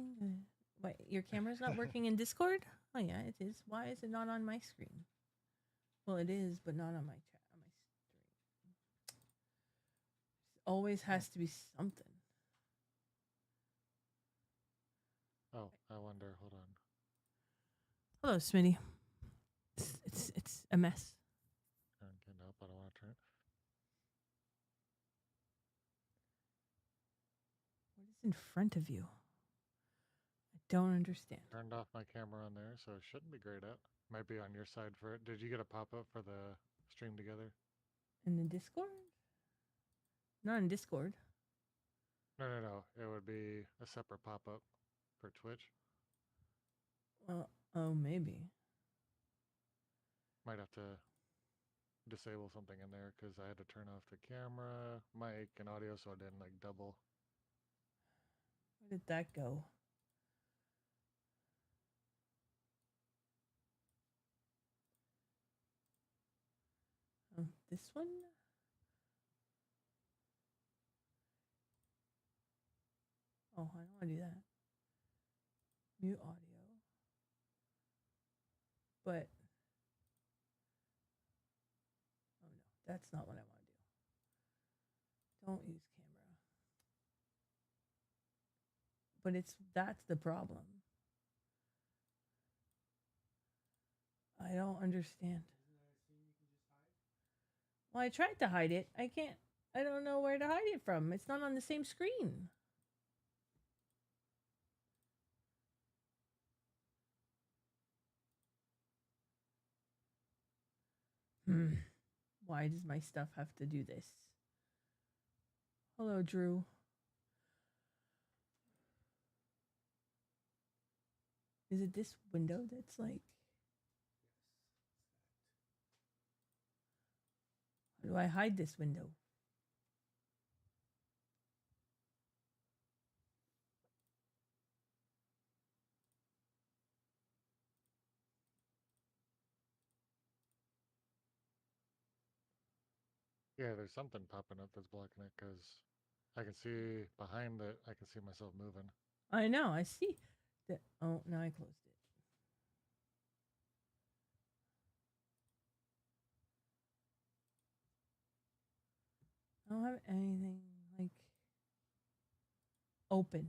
working? Wait, your camera's not working in Discord? Oh yeah, it is. Why is it not on my screen? Well, it is, but not on my chat. On my stream. Always has to be something. Oh, I wonder. Hold on. Hello, Smitty. It's a mess. Turn it up. I don't want to turn it. What is in front of you? I don't understand. Turned off my camera on there, so it shouldn't be grayed out. Might be on your side for it. Did you get a pop-up for the stream together? In the Discord? Not in Discord. No. It would be a separate pop-up for Twitch. Well, oh, maybe. Might have to disable something in there because I had to turn off the camera, mic, and audio so I didn't like double. Where did that go? Oh, this one? Oh, I don't want to do that. Mute audio. But, oh no, that's not what I want to do. Don't use camera. But that's the problem. I don't understand. Well, I tried to hide it. I can't. I don't know where to hide it from. It's not on the same screen. Why does my stuff have to do this? Hello, Drew. Is it this window that's like... How do I hide this window? Yeah, there's something popping up that's blocking it because I can see behind it. I can see myself moving. I know. I see. That. Oh, now I closed it. I don't have anything like open.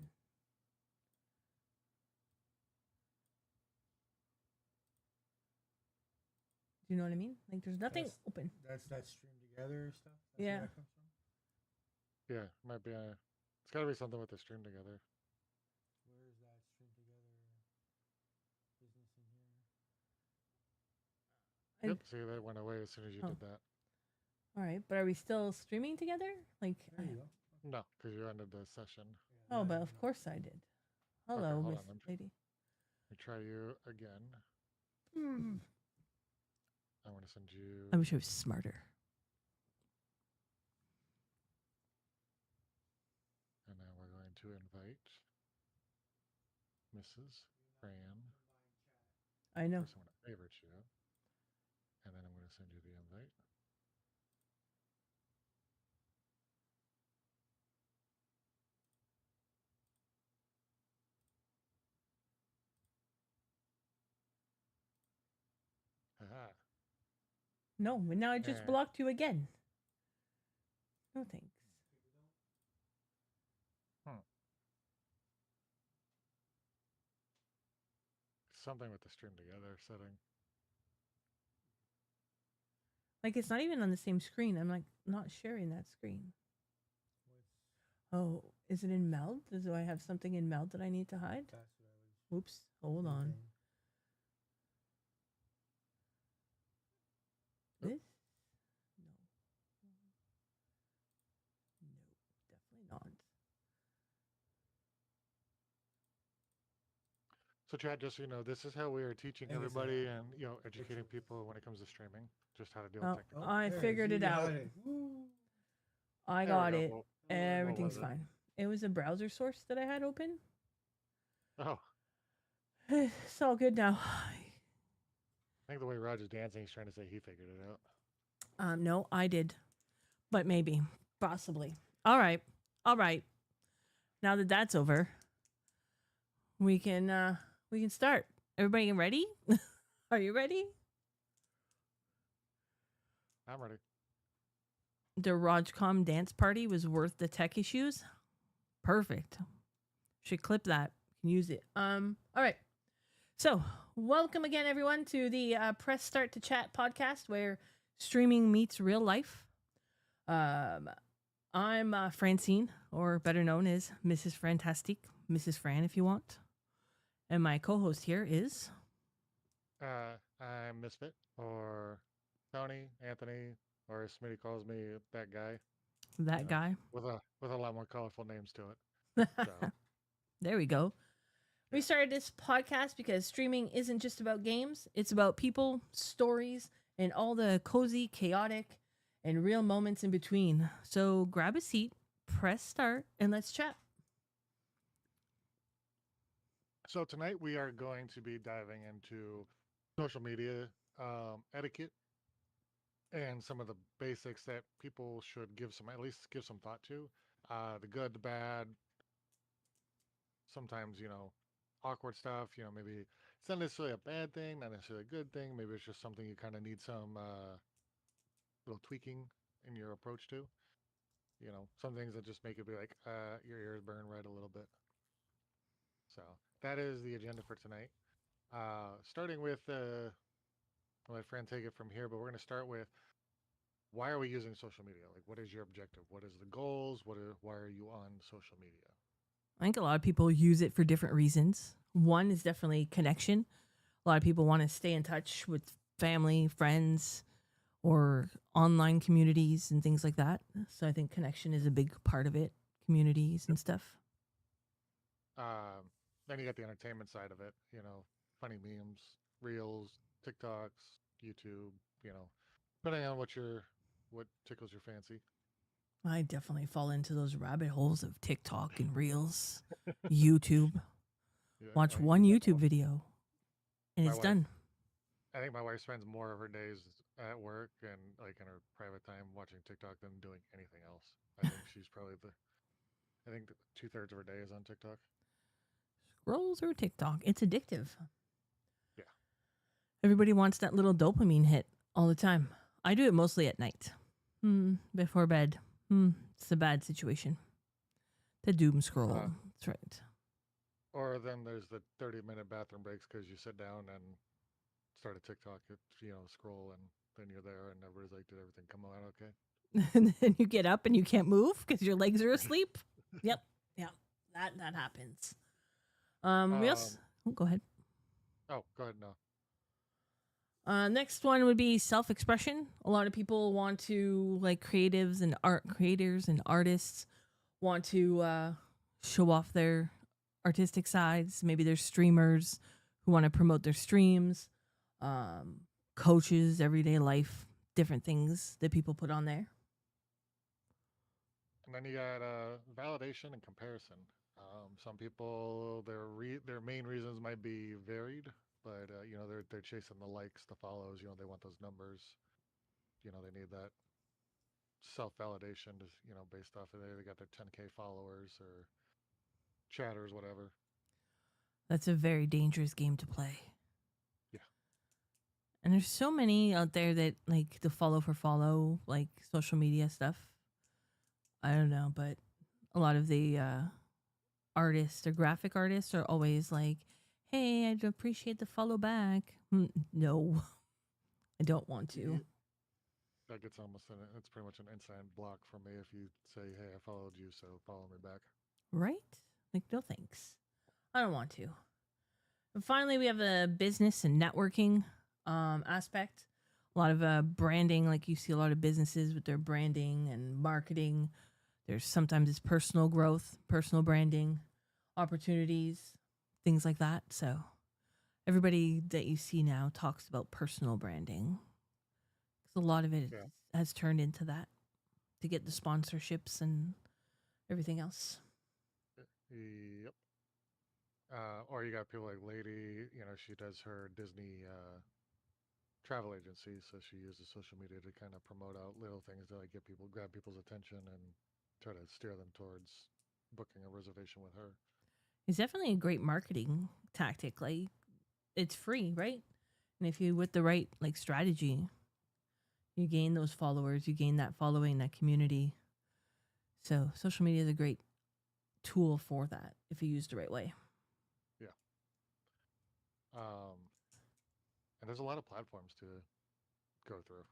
Do you know what I mean? Like there's nothing open. That's that stream together stuff. That's Yeah. Where that comes from? Yeah, might be a. It's got to be something with the stream together. Where is that stream together business in here? Yep. See, that went away as soon as you did that. All right, but are we still streaming together? Like, There you go. No, because you ended the session. Yeah, oh, but of course I did. Hello, okay, Miss Lady. Let me try you again. Mm. I want to send you. I wish I was smarter. And now we're going to invite Mrs. Fran. I know. First, I'm going to favorite you. And then I'm going to send you the invite. Haha. No, but now I just blocked you again. No thanks. Something with the stream together setting. Like it's not even on the same screen. I'm like not sharing that screen. Oh, is it in meld? Do I have something in meld that I need to hide? That's what I was. Oops, hold on. This? No. No, definitely not. So Chad, just so you know, this is how we are teaching everybody and educating people when it comes to streaming, just how to deal with technical. I figured it out. I got it. Everything's fine. It was a browser source that I had open. Oh. It's all good now. I think the way Roger's dancing, he's trying to say he figured it out. No, I did. But maybe. Possibly. All right. All right. Now that that's over, we can start. Everybody ready? Are you ready? I'm ready. The Rajcom dance party was worth the tech issues. Perfect. Should clip that. Can use it. All right. So, welcome again, everyone, to the Press Start to Chat podcast, where streaming meets real life. I'm Francine, or better known as Mrs. Fantastique, Mrs. Fran, if you want. And my co-host here is I'm Misfit, or Tony, Anthony, or as Smitty calls me, that guy. that guy. With a lot more colorful names to it. So There we go. We Yeah. started this podcast because streaming isn't just about games, it's about people, stories, and all the cozy, chaotic, and real moments in between. So grab a seat, press start, and let's chat. So tonight we are going to be diving into social media etiquette and some of the basics that people should at least give some thought to. The good, the bad, sometimes, awkward stuff, maybe it's not necessarily a bad thing, not necessarily a good thing. Maybe it's just something you kind of need some little tweaking in your approach to. Some things that just make it be like, your ears burn red a little bit. So that is the agenda for tonight. Starting with, I'll let Fran take it from here, but we're going to start with why are we using social media? Like, what is your objective? What is the goals? Why are you on social media? I think a lot of people use it for different reasons. One is definitely connection. A lot of people want to stay in touch with family, friends, or online communities and things like that. So I think connection is a big part of it, communities and stuff. Then you got the entertainment side of it, funny memes, reels, TikToks, YouTube, depending on what tickles your fancy. I definitely fall into those rabbit holes of TikTok and Reels, YouTube. Yeah, Watch like one YouTube video and my it's wife, done. I think my wife spends more of her days at work and like in her private time watching TikTok than doing anything else. I think she's probably I think 2/3 of her day is on TikTok. Scroll through TikTok. It's addictive. Yeah. Everybody wants that little dopamine hit all the time. I do it mostly at night. Before bed. It's a bad situation. The doom scroll. That's right. Or then there's the 30-minute bathroom breaks because you sit down and start a TikTok, scroll, and then you're there, and everybody's like, "Did everything come out okay?" And then you get up and you can't move because your legs are asleep. Yep. That happens. We also, go ahead. Oh, go ahead. No. Next one would be self-expression. A lot of people want to, like creatives and art creators and artists, want to show off their artistic sides. Maybe there's streamers who want to promote their streams, coaches, everyday life, different things that people put on there. And then you got validation and comparison. Some people, their main reasons might be varied, but they're chasing the likes, the follows. They want those numbers. They need that self validation, based off of they got their 10K followers or chatters, whatever. That's a very dangerous game to play. Yeah. And there's so many out there that like the follow for follow, like social media stuff. I don't know, but a lot of the artists or graphic artists are always like, hey, I'd appreciate the follow back. No, I don't want to. That gets it's pretty much an instant block for me if you say, hey, I followed you, so follow me back. Right? Like, no thanks. I don't want to. And finally, we have the business and networking aspect. A lot of branding, like you see a lot of businesses with their branding and marketing. There's sometimes it's personal growth, personal branding, opportunities, things like that. So everybody that you see now talks about personal branding. Because a lot of it has turned into that to get the sponsorships and everything else. Yep. Or you got people like Lady, she does her Disney travel agency, so she uses social media to kind of promote out little things to like grab people's attention and try to steer them towards booking a reservation with her. It's definitely a great marketing tactic. Like it's free, right? And if you with the right like strategy, you gain those followers, you gain that following, that community. So social media is a great tool for that if you use the right way. Yeah. Um, and there's a lot of platforms to go through.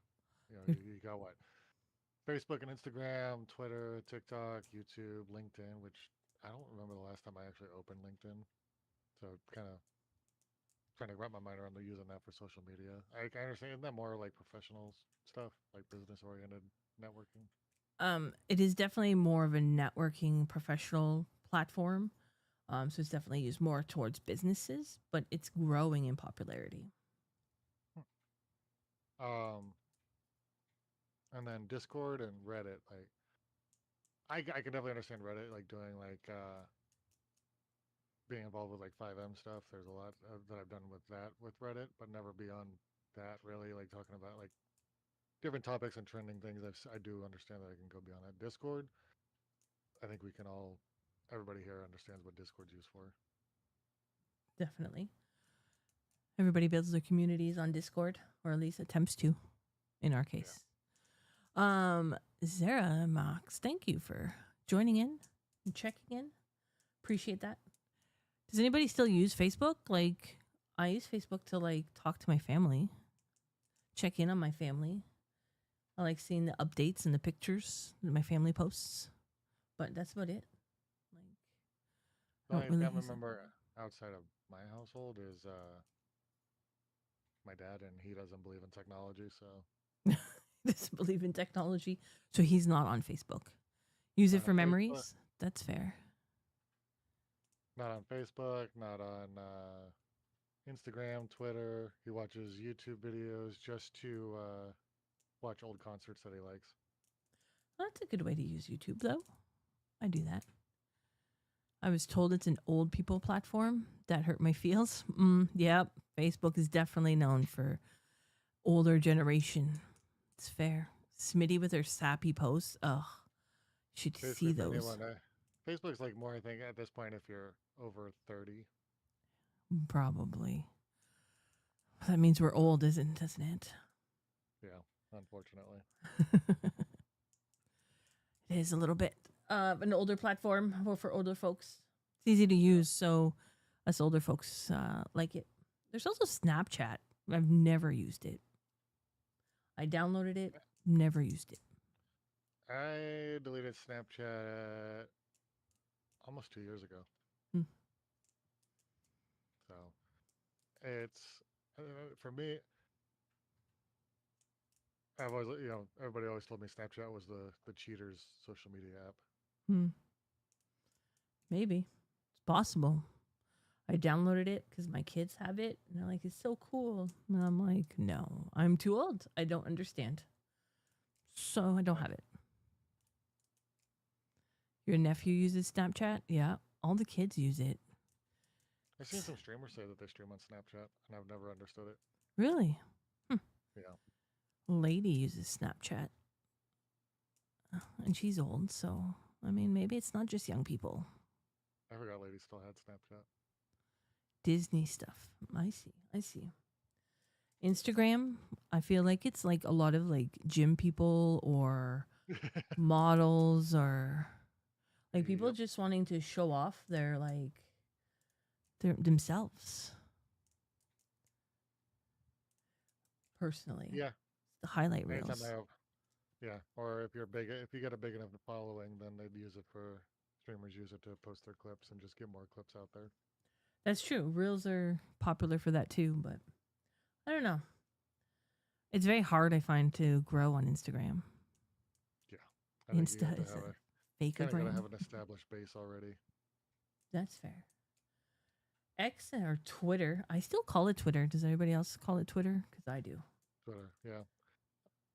You know, There- you got what? Facebook and Instagram, Twitter, TikTok, YouTube, LinkedIn, which I don't remember the last time I actually opened LinkedIn. So kind of trying to wrap my mind around using that for social media. I understand, isn't that more like professional stuff, like business oriented networking? It is definitely more of a networking professional platform. So it's definitely used more towards businesses, but it's growing in popularity. Um, and then Discord and Reddit, like I can definitely understand Reddit, like doing like being involved with like 5M stuff. There's a lot that I've done with that with Reddit, but never beyond that really. Like talking about like different topics and trending things. I do understand that I can go beyond that. Discord, I think we can all, everybody here understands what Discord's used for. Definitely. Everybody builds their communities on Discord, or at least attempts to, in our Yeah. case. Zara Max, thank you for joining in and checking in. Appreciate that. Does anybody still use Facebook? Like, I use Facebook to like talk to my family, check in on my family. I like seeing the updates and the pictures that my family posts, but that's about it. Like, The I don't only really family use it. member outside of my household is my dad, and he doesn't believe in technology, so Doesn't believe in technology, so he's not on Facebook. Use it not for on Facebook, memories. That's fair. not on Facebook, not on Instagram, Twitter. He watches YouTube videos just to watch old concerts that he likes. That's a good way to use YouTube, though. I do that. I was told it's an old people platform. That hurt my feels. Yep. Facebook is definitely known for older generation. It's fair. Smitty with her sappy posts. Ugh. Should see Basically, for those. anyone, Facebook's like more, I think, at this point, if you're over 30. Probably. That means we're old, doesn't it? Yeah, unfortunately. It is a little bit of an older platform for older folks. It's easy to Yeah. use, so us older folks like it. There's also Snapchat. I've never used it. I downloaded it, never used it. I deleted Snapchat almost 2 years ago. Hmm. So it's, for me, I've always, everybody always told me Snapchat was the cheaters' social media app. Hmm. Maybe. It's possible. I downloaded it because my kids have it, and they're like, it's so cool. And I'm like, no, I'm too old. I don't understand. So I don't have it. Your nephew uses Snapchat? Yeah. All the kids use it. I've seen some streamers say that they stream on Snapchat, and I've never understood it. Really? Yeah. Lady uses Snapchat. And she's old, so I mean, maybe it's not just young people. I forgot ladies still had Snapchat. Disney stuff. I see. I see. Instagram, I feel like it's like a lot of like gym people or models or like people Yep. just wanting to show off their like themselves. Personally, Yeah. the highlight Anytime reels. I have, yeah. Or if you get a big enough following, then they'd use it for, streamers use it to post their clips and just get more clips out there. That's true. Reels are popular for that too, but I don't know. It's very hard, I find, to grow on Instagram. Yeah. I think you have Insta to is have a a, kind of got to fakeogram. have an established base already. That's fair. X or Twitter. I still call it Twitter. Does everybody else call it Twitter? Because I do. Twitter, yeah.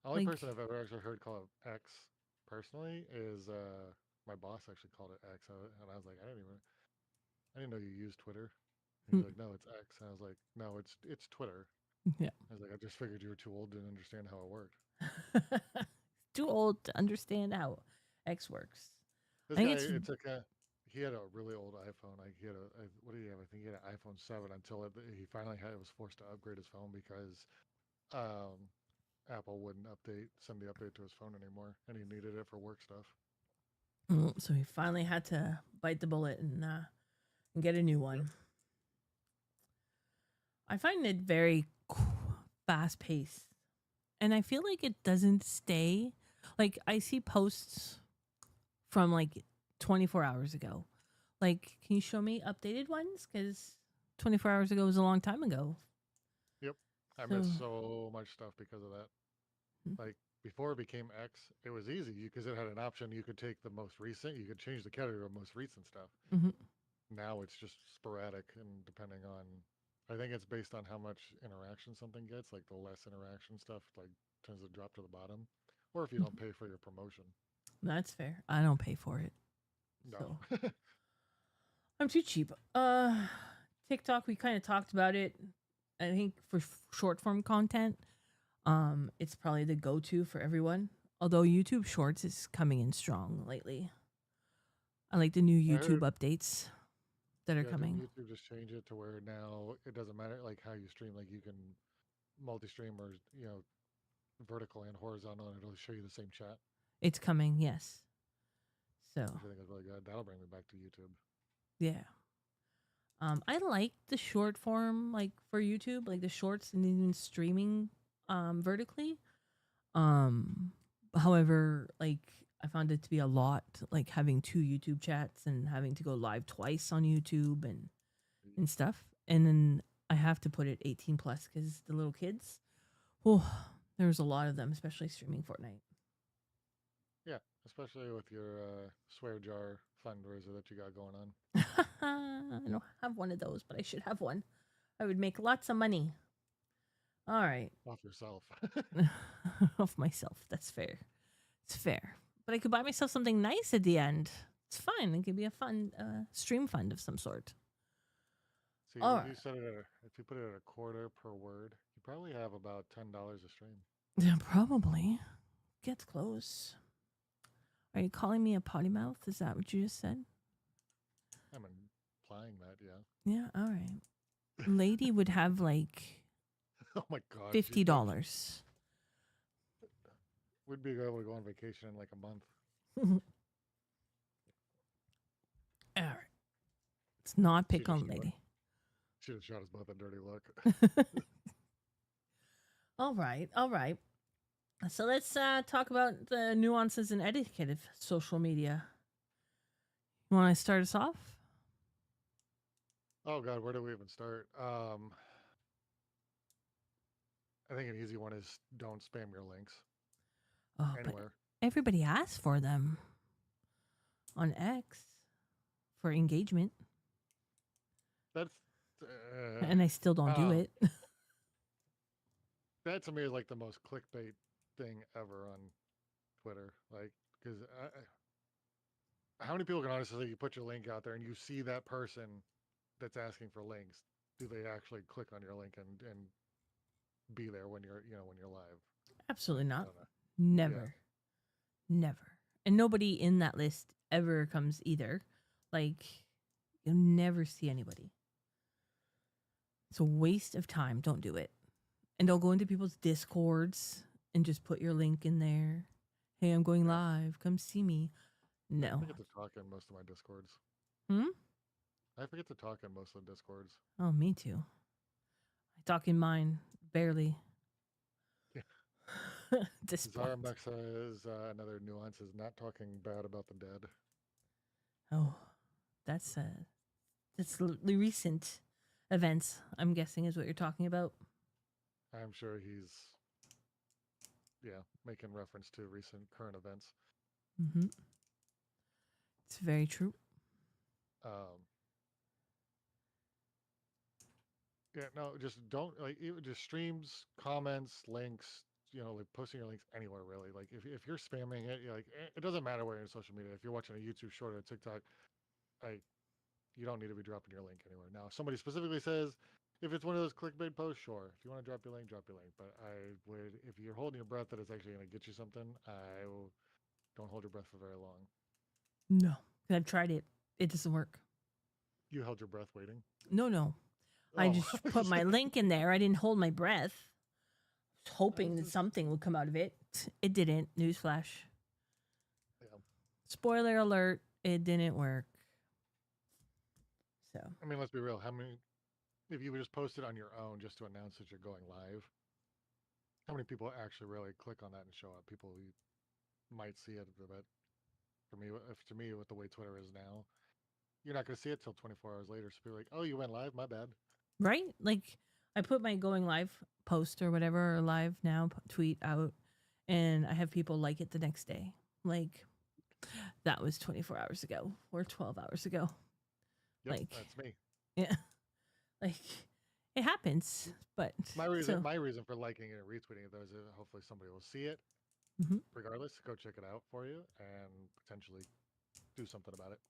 The only Like, person I've ever actually heard call it X personally is my boss actually called it X, and I was like, I didn't know you used Twitter. He's like, no, it's X. And I was like, no, it's Twitter. yeah. I was like, I just figured you were too old to understand how it worked. Too old to understand how X works. This I think guy, it's it took he had a really old iPhone. Like he had what did he have? I think he had an iPhone 7 until he finally was forced to upgrade his phone because um, Apple wouldn't send the update to his phone anymore, and he needed it for work stuff. So he finally had to bite the bullet and get a new Yep. one. I find it very fast paced, and I feel like it doesn't stay. Like I see posts from like 24 hours ago. Like, can you show me updated ones? Because 24 hours ago was a long time ago. Yep. I So, missed so much stuff because of that. Like before it became X, it was easy because it had an option. You could take the most recent. You could change the category of most recent stuff. mm-hmm. Now it's just sporadic and depending on. I think it's based on how much interaction something gets. Like the less interaction stuff, like tends to drop to the bottom, or if you don't pay for your promotion. That's fair. I don't pay for it, No. so I'm too cheap. TikTok, we kind of talked about it. I think for short form content, it's probably the go to for everyone. Although YouTube Shorts is coming in strong lately. I like the new I YouTube heard. updates that are Yeah, didn't coming. YouTube just change it to where now it doesn't matter like how you stream? Like you can multi-stream or vertical and horizontal, and it'll show you the same chat, It's coming, yes. So which I think is really good. That'll bring me back to YouTube. yeah. I like the short form, like for YouTube, like the shorts and even streaming, vertically. Um, however, like I found it to be a lot, like having two YouTube chats and having to go live twice on YouTube and stuff. And then I have to put it 18 plus because the little kids. Oh, there's a lot of them, especially streaming Fortnite. Yeah, especially with your swear jar fundraiser that you got going on. I don't have one of those, but I should have one. I would make lots of money. All right. Off yourself. Of myself. That's fair. It's fair. But I could buy myself something nice at the end. It's fine. It could be a fun stream fund of some sort. See, All if right. you set it if you put it at a quarter per word, you probably have about $10 a stream. Yeah, probably. Gets close. Are you calling me a potty mouth? Is that what you just said? I'm implying that, yeah. Yeah, all right. Lady would have like Oh my God, $50. we'd be able to go on vacation in like a month. All right. Let's not She pick just on lady. should have shot us both a dirty look. All right. All right. So let's talk about the nuances and etiquette of social media. You want to start us off? Oh God, where do we even start? I think an easy one is don't spam your links Oh, but anywhere. everybody asks for them on X for engagement, That's and I still don't do um, it. that to me is like the most clickbait thing ever on Twitter. Like, because how many people can honestly say you put your link out there and you see that person that's asking for links? Do they actually click on your link and be there when you're live? Absolutely I not. don't know. Yeah, Never. Never. And nobody in that list ever comes either. Like, you'll never see anybody. It's a waste of time. Don't do it. And don't go into people's discords and just put your link in there. Hey, I'm going yeah. live. Come see me. I No. forget to talk in most of my discords. Hmm? I forget to talk in most of the discords. Oh, me too. I talk in mine barely. This point. Zarmax says another nuance is not talking bad about the dead. Oh, that's recent events. I'm guessing is what you're talking about. I'm sure he's making reference to recent current events. Mm-hmm. It's very true. Um, yeah, no, just don't like even just streams, comments, links. Like posting your links anywhere really. Like if you're spamming it, it doesn't matter where you're in social media. If you're watching a YouTube short or a TikTok, like you don't need to be dropping your link anywhere. Now, if somebody specifically says if it's one of those clickbait posts, sure. If you want to drop your link, drop your link. But I would, if you're holding your breath that it's actually going to get you something, don't hold your breath for very long. No, I've tried it. It doesn't work. You held your breath waiting. No. I Oh, just put my link in there. I didn't hold my breath, hoping that This is- something would come out of it. It didn't. Newsflash. yeah. Spoiler alert, it didn't work. So, I mean, let's be real. How many? If you would just post it on your own just to announce that you're going live, how many people actually really click on that and show up? People who might see it, but for me, if to me, with the way Twitter is now, you're not going to see it till 24 hours later. So people are like, "Oh, you went live? My bad." right? Like, I put my going live post or whatever, or live now tweet out, and I have people like it the next day. Like, that was 24 hours ago or 12 hours ago. Yep, Like, that's me. yeah. Like, it happens. But My reason, so, my reason for liking it and retweeting it though is that hopefully somebody will see it, Mhm. regardless. Go check it out for you and potentially do something about it.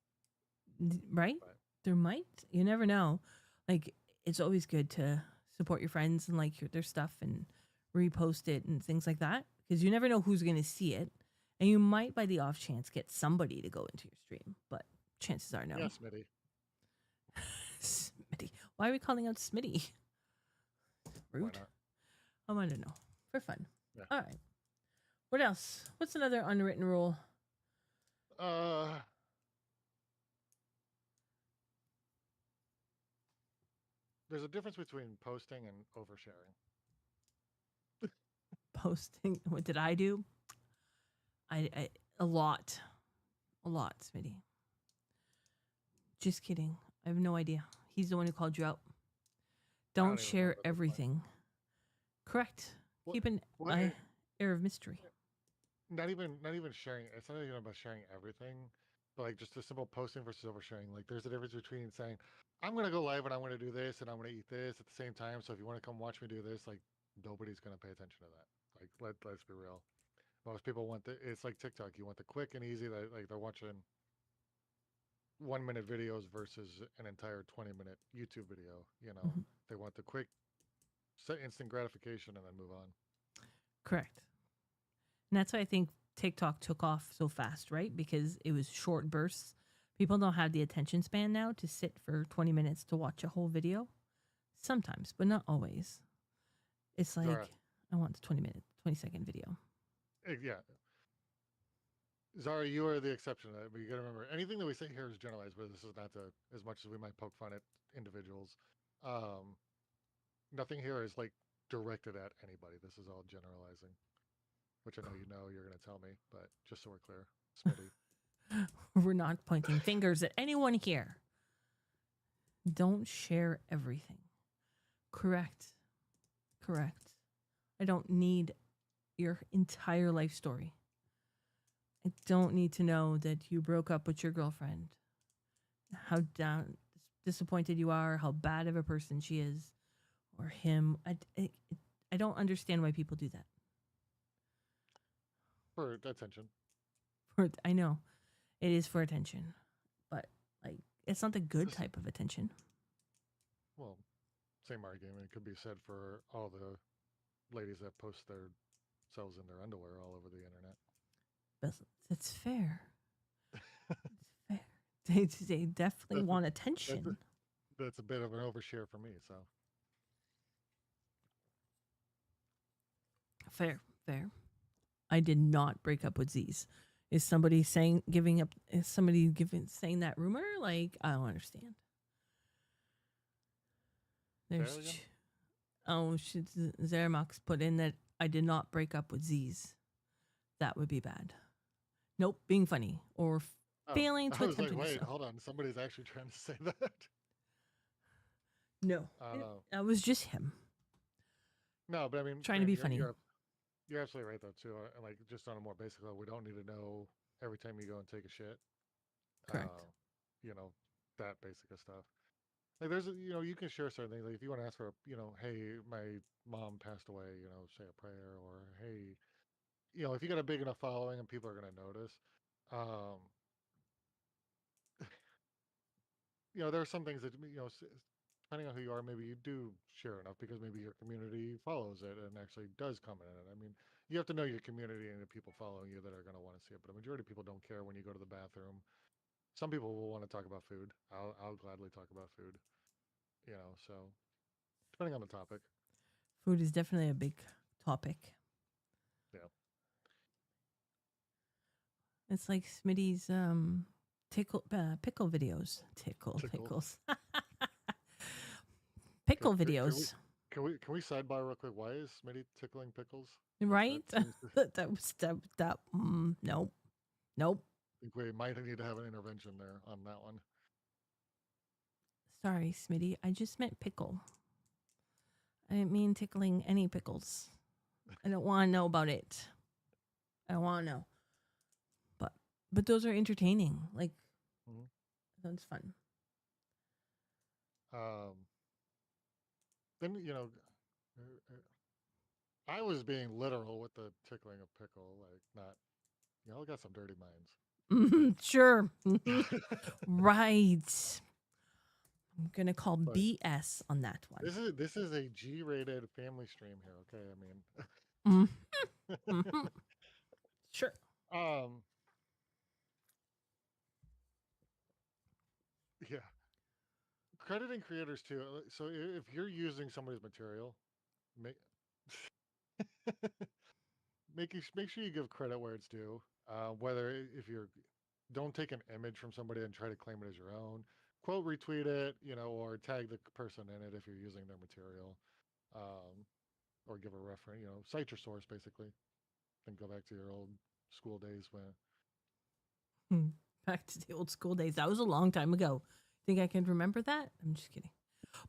right? But There might. You never know. Like, it's always good to support your friends and like their stuff and repost it and things like that because you never know who's going to see it. And you might, by the off chance, get somebody to go into your stream, but chances are no. yeah, Smitty. Smitty. Why are we calling out Smitty? Why Rude. not? I want to know. For fun. Yeah. All right. What else? What's another unwritten rule? There's a difference between posting and oversharing. Posting. What did I do? I a lot. A lot, Smitty. Just kidding. I have no idea. He's the one who called you out. I Don't don't even share remember at this point. everything. Correct. What- Keep an what- air of mystery. Not even sharing. It's not even about sharing everything, but like just a simple posting versus oversharing. Like there's a difference between saying, "I'm gonna go live and I'm gonna do this and I'm gonna eat this at the same time." So if you want to come watch me do this, like nobody's gonna pay attention to that. Like let's be real. Most people want it's like TikTok. You want the quick and easy. That like they're watching 1 minute videos versus an entire 20-minute YouTube video. You know, Mhm. they want the quick, instant gratification and then move on. Correct. And that's why I think TikTok took off so fast, right? Because it was short bursts. People don't have the attention span now to sit for 20 minutes to watch a whole video. Sometimes, but not always. It's like, Zara. I want the 20-minute, 20-second video. Yeah. Zara, you are the exception to that, but you gotta remember anything that we say here is generalized, but this is not to as much as we might poke fun at individuals. Nothing here is like directed at anybody. This is all generalizing. Which I know you're gonna tell me, but just so we're clear. Smitty. We're not pointing fingers at anyone here. Don't share everything. Correct. Correct. I don't need your entire life story. I don't need to know that you broke up with your girlfriend, how disappointed you are, how bad of a person she is, or him. I don't understand why people do that. For attention. I know it is for attention, but like it's not the good type of attention. Well, same argument could be said for all the ladies that post themselves in their underwear all over the internet. That's fair. It's fair. They definitely want attention. That's a bit of an overshare for me. So Fair. I did not break up with Z's. Is somebody saying saying that rumor? Like, I don't understand. There's again? Zeramox put in that I did not break up with Z's. That would be bad. Nope, being funny or failing to I was attempt like, to do wait, so. hold on. Somebody's actually trying to say that. No, that was just him No, but I mean, trying to be you're, funny. You're absolutely right though too. And like just on a more basic level, we don't need to know every time you go and take a shit. Correct. You know, that basic of stuff. Like there's you can share certain things. Like if you want to ask for hey, my mom passed away, say a prayer, or hey, if you got a big enough following and people are gonna notice. Um, there are some things that depending on who you are, maybe you do share enough because maybe your community follows it and actually does comment on it. I mean, you have to know your community and the people following you that are going to want to see it. But a majority of people don't care when you go to the bathroom, some people will want to talk about food. I'll gladly talk about food. So depending on the topic. Food is definitely a big topic. Yeah. It's like Smitty's pickle videos. Tickle. Pickles. Pickle videos. Can we sidebar real quick? Why is Smitty tickling pickles? Right? That seems to, that was that nope. Nope. I think we might need to have an intervention there on that one. Sorry, Smitty. I just meant pickle. I didn't mean tickling any pickles. I don't want to know about it. I don't want to know. But those are entertaining. Like, Mhm. that's fun. Then I was being literal with the tickling of pickle, like not. Y'all got some dirty minds. Sure. Right. I'm gonna call But BS on that one. this is a G-rated family stream here. Okay, I mean, Mhm. Sure. Yeah, crediting creators too. So if you're using somebody's material, make make sure you give credit where it's due. Whether if you're don't take an image from somebody and try to claim it as your own. Quote retweet it, or tag the person in it if you're using their material, or give a reference. Cite your source basically. Then go back to your old school days when. Back to the old school days. That was a long time ago. Think I can remember that? I'm just kidding.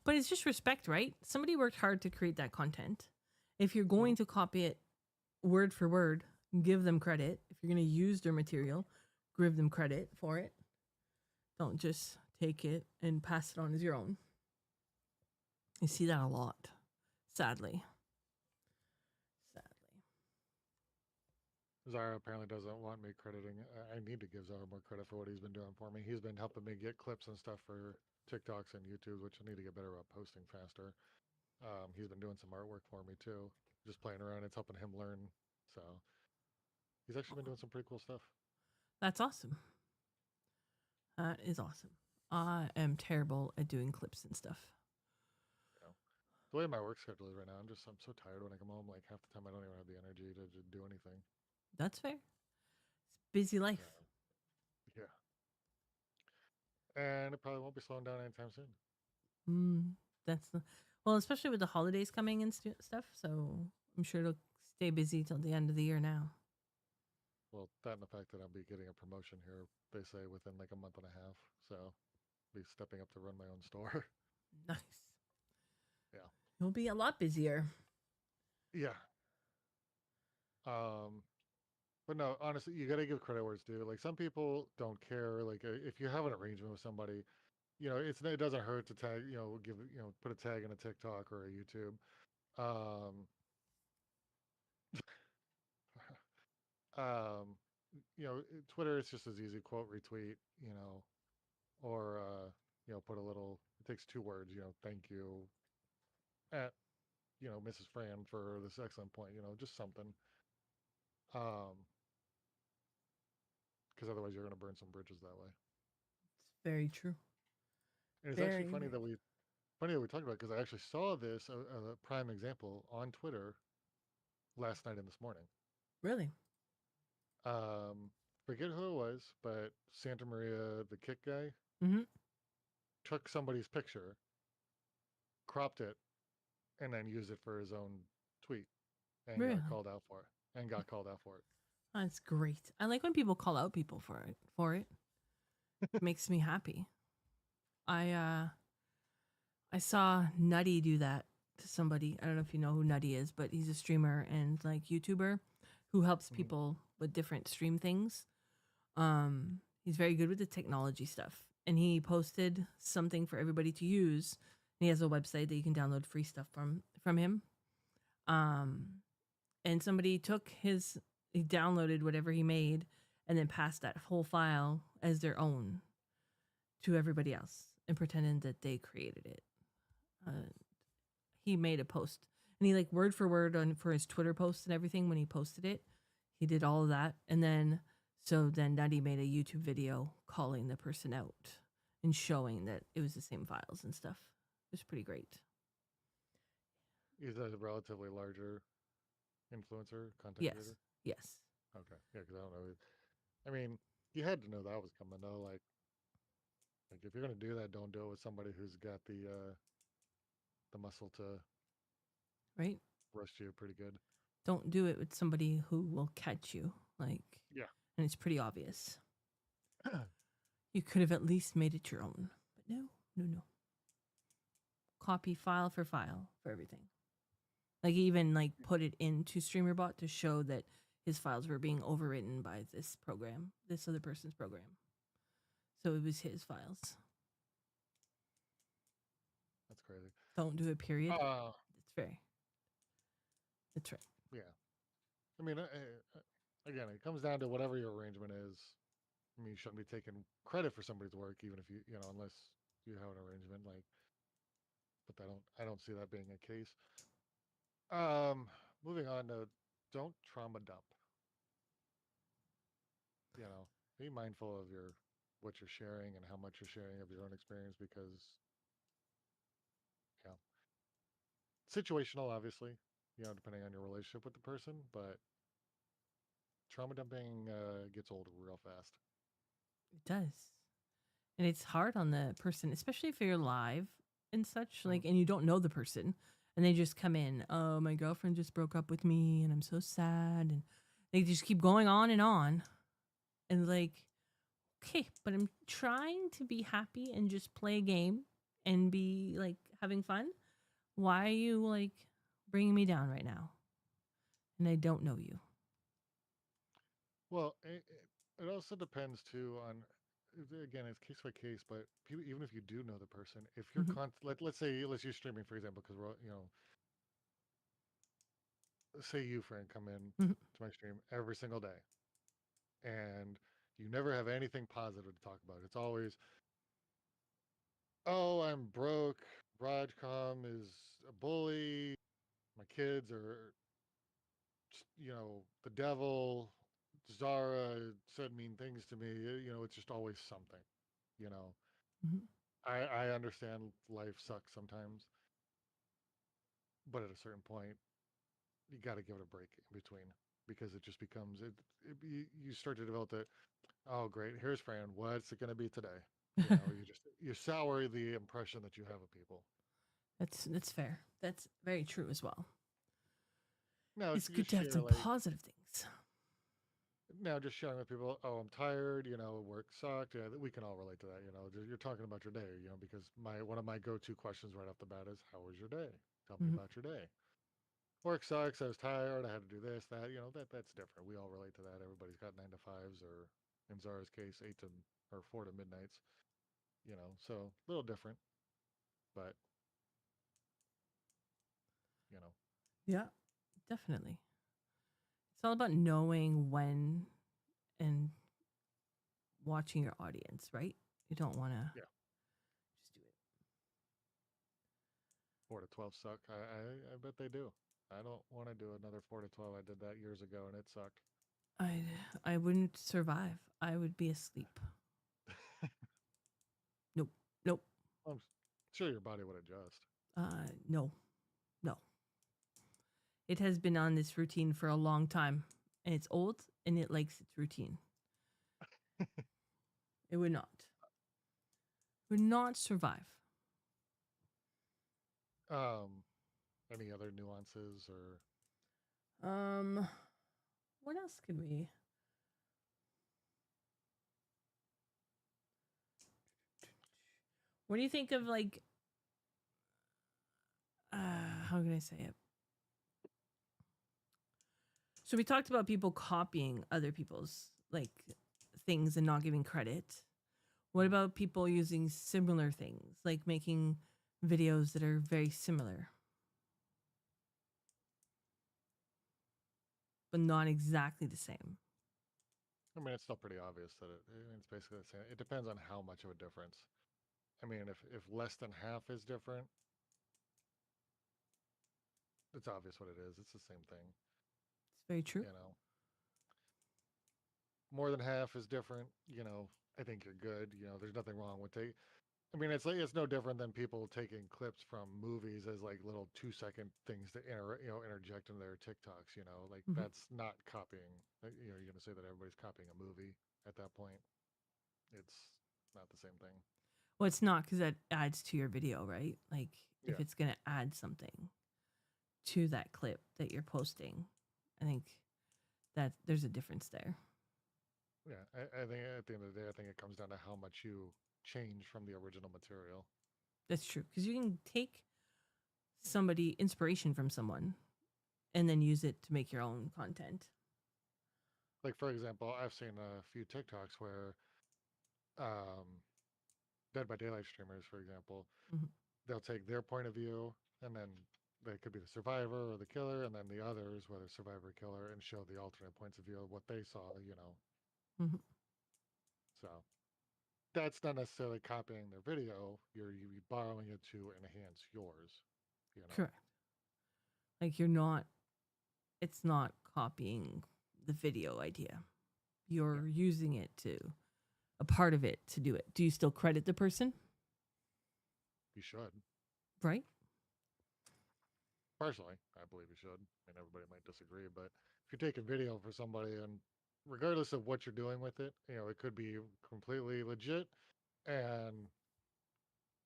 But it's just respect, right? Somebody worked hard to create that content. If you're going to copy it word for word, give them credit. If you're going to use their material, give them credit for it. Don't just take it and pass it on as your own. You see that a lot, sadly. Zara apparently doesn't want me crediting. I need to give Zara more credit for what he's been doing for me. He's been helping me get clips and stuff for TikToks and YouTube, which I need to get better about posting faster. He's been doing some artwork for me too, just playing around. It's helping him learn. So he's actually been doing some pretty cool stuff. That's awesome. That is awesome. I am terrible at doing clips and stuff. The way my work schedule is right now, I'm so tired when I come home. Like half the time, I don't even have the energy to do anything. That's fair. It's busy life. Yeah. And it probably won't be slowing down anytime soon. Well, especially with the holidays coming and stuff. So I'm sure it'll stay busy till the end of the year now. Well, that and the fact that I'll be getting a promotion here, they say within like a month and a half. So be stepping up to run my own store. Nice. Yeah. You'll be a lot busier. Yeah. But no, honestly, you got to give credit where it's due. Like some people don't care. Like if you have an arrangement with somebody, it doesn't hurt to tag, put a tag in a TikTok or a YouTube. Um, Twitter is just as easy. Quote retweet, or put a little. It takes 2 words. Thank you at Mrs. Fran for this excellent point. Just something. Because otherwise you're going to burn some bridges that way. It's very true. And it's actually funny that we talked about it because I actually saw this a prime example on Twitter last night and this morning. Really? Forget who it was, but Santa Maria, the kick guy, took somebody's picture, cropped it, and then used it for his own tweet, and got called out for it. That's great. I like when people call out people for it. It makes me happy. I saw Nutty do that to somebody. I don't know if you know who Nutty is, but he's a streamer and like YouTuber who helps people with different stream things. He's very good with the technology stuff. And he posted something for everybody to use. And he has a website that you can download free stuff from him. And somebody he downloaded whatever he made and then passed that whole file as their own to everybody else and pretending that they created it. He made a post and he like word for word for his Twitter post and everything when he posted it. He did all of that. And then So then Nutty made a YouTube video calling the person out and showing that it was the same files and stuff. It was pretty great. He's a relatively larger influencer, content Yes. creator. Yes. Okay, yeah, because I don't know. I mean, you had to know that was coming though. Like if you're gonna do that, don't do it with somebody who's got the muscle to Right? roast you pretty good. Don't do it with somebody who will catch you. Like, Yeah. and it's pretty obvious. You could have at least made it your own. But no, no, no. Copy file for everything. Like he even like put it into StreamerBot to show that his files were being overwritten by this program, this other person's program. So it was his files. That's crazy. Don't do it, period. Uh, It's fair. That's right. yeah. I mean, again, it comes down to whatever your arrangement is. I mean, you shouldn't be taking credit for somebody's work, even if you know, unless you have an arrangement. Like, but I don't see that being a case. Moving on to don't trauma dump. You know, be mindful of what you're sharing and how much you're sharing of your own experience because, yeah, situational, obviously, you know, depending on your relationship with the person, but trauma dumping gets old real fast. It does. And it's hard on the person, especially if you're live and such, like, and you don't know the person and they just come in, oh, my girlfriend just broke up with me and I'm so sad. And they just keep going on and on. And like, okay, but I'm trying to be happy and just play a game and be like having fun. Why are you like bringing me down right now? And I don't know you. Well, it also depends too on, again, it's case by case, but people, even if you do know the person, if you're Mhm. let's say, let's use streaming, for example, because we're, you know, say you, Frank, come in Mhm. to my stream every single day and you never have anything positive to talk about. It's always, oh, I'm broke. Rajcom is a bully. My kids are, you know, the devil. Zara said mean things to me. You know, it's just always something. You know, Mhm. I understand life sucks sometimes, but at a certain point, you got to give it a break in between because it just becomes you start to develop the, oh great, here's Fran, what's it going to be today? You know, you sour the impression that you have of people. That's fair. That's very true as well. Now, if It's you good just to have share some like, positive things. now just sharing with people, oh, I'm tired, you know, work sucked. Yeah, we can all relate to that. You know, you're talking about your day, you know, because one of my go-to questions right off the bat is, how was your day? Tell me Mhm. about your day. Work sucks. I was tired. I had to do this, that. You know, that's different. We all relate to that. Everybody's got 9 to 5s, or in Zara's case, 4 to midnights. You know, so a little different, but you know, Yeah, definitely. It's all about knowing when and watching your audience, right? You don't want to yeah, just do 4 to 12 suck. I bet they do. I don't want to do another 4 to 12. I did that years ago, and it sucked. it. I wouldn't survive. I would be asleep. Nope. Nope. I'm sure your body would adjust. No. No. It has been on this routine for a long time, and it's old and it likes its routine. It would not. Would not survive. Um, any other nuances or Um, what else could we? What do you think of like? How can I say it? So we talked about people copying other people's like things and not giving credit. What about people using similar things, like making videos that are very similar, but not exactly the same? I mean, it's still pretty obvious that it's basically the same. It depends on how much of a difference. I mean, if less than half is different, it's obvious what it is. It's the same thing, It's very true. you know. more than half is different, I think you're good. There's nothing wrong with take. I mean, it's like it's no different than people taking clips from movies as like little 2-second things to interject into their TikToks. Like Mhm. that's not copying. You're gonna say that everybody's copying a movie at that point. It's not the same thing. Well, it's not because that adds to your video, right? Like if Yeah, it's going to add something to that clip that you're posting, I think that there's a difference there. yeah. I think at the end of the day, I think it comes down to how much you change from the original material. That's true because you can take somebody inspiration from someone and then use it to make your own content. Like for example, I've seen a few TikToks where um, Dead by Daylight streamers, for example, Mhm. they'll take their point of view and then they could be the survivor or the killer, and then the others, whether survivor or killer, and show the alternate points of view of what they saw. Mhm. So that's not necessarily copying their video. You're borrowing it to enhance yours. You know. Correct. Like you're not, it's not copying the video idea. Yeah, You're using it to, a part of it to do it. Do you still credit the person? you should. Right? Personally, I believe you should. I mean, everybody might disagree, but if you take a video for somebody and regardless of what you're doing with it, it could be completely legit and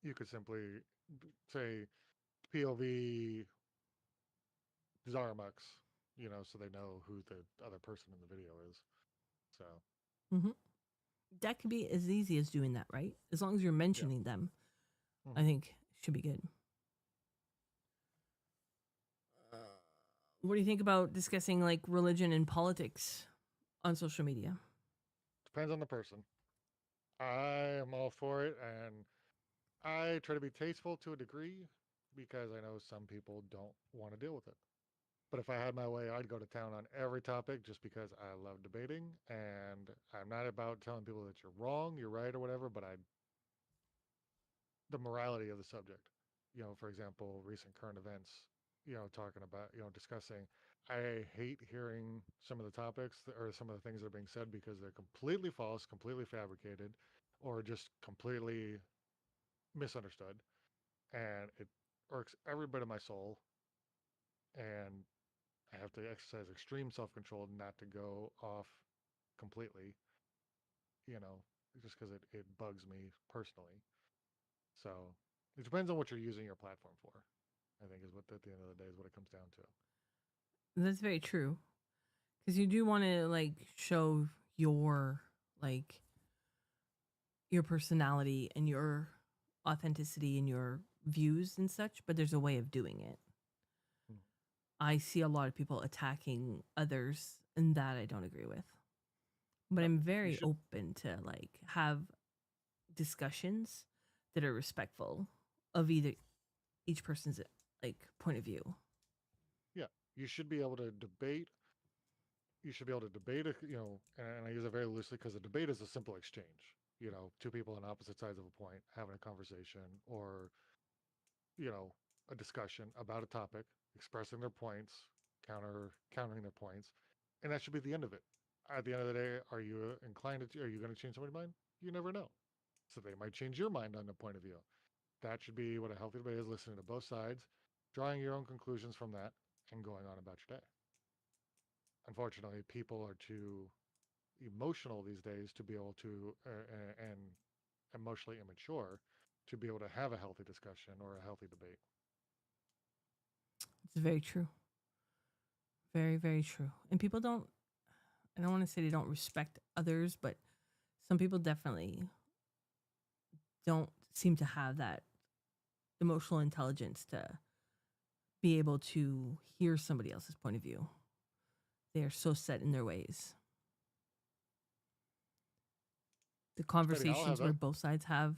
you could simply say POV Zarmux, so they know who the other person in the video is. So, Hmm. That could be as easy as doing that, right? As long as you're yeah. mentioning them, I Hmm. think should be good. Uh, what do you think about discussing like religion and politics on social media? Depends on the person. I am all for it, and I try to be tasteful to a degree because I know some people don't want to deal with it. But if I had my way, I'd go to town on every topic just because I love debating. And I'm not about telling people that you're wrong, you're right, or whatever, but the morality of the subject. For example, recent current events, talking about, discussing. I hate hearing some of the topics or some of the things that are being said because they're completely false, completely fabricated, or just completely misunderstood. And it irks every bit of my soul. And I have to exercise extreme self control not to go off completely, you know, just because it bugs me personally. So it depends on what you're using your platform for, I think, is what at the end of the day is what it comes down to. That's very true because you do want to like show your like your personality and your authenticity and your views and such, but there's a way of doing it. Hmm. I see a lot of people attacking others, and that I don't agree with. But No, I'm you very should. open to like have discussions that are respectful of either each person's like point of view. Yeah, you should be able to debate. You should be able to debate, and I use it very loosely because a debate is a simple exchange. Two people on opposite sides of a point having a conversation or you know, a discussion about a topic, expressing their points, countering their points, and that should be the end of it. At the end of the day, are you inclined to? Are you going to change somebody's mind? You never know. So they might change your mind on the point of view. That should be what a healthy debate is: listening to both sides, drawing your own conclusions from that, and going on about your day. Unfortunately, people are too emotional these days to be able to, and emotionally immature to be able to have a healthy discussion or a healthy debate. It's very true. Very, very true. And people don't, I don't want to say they don't respect others, but some people definitely don't seem to have that emotional intelligence to be able to hear somebody else's point of view. They are so set in their ways. The It's petty. I'll have conversations where that. both sides have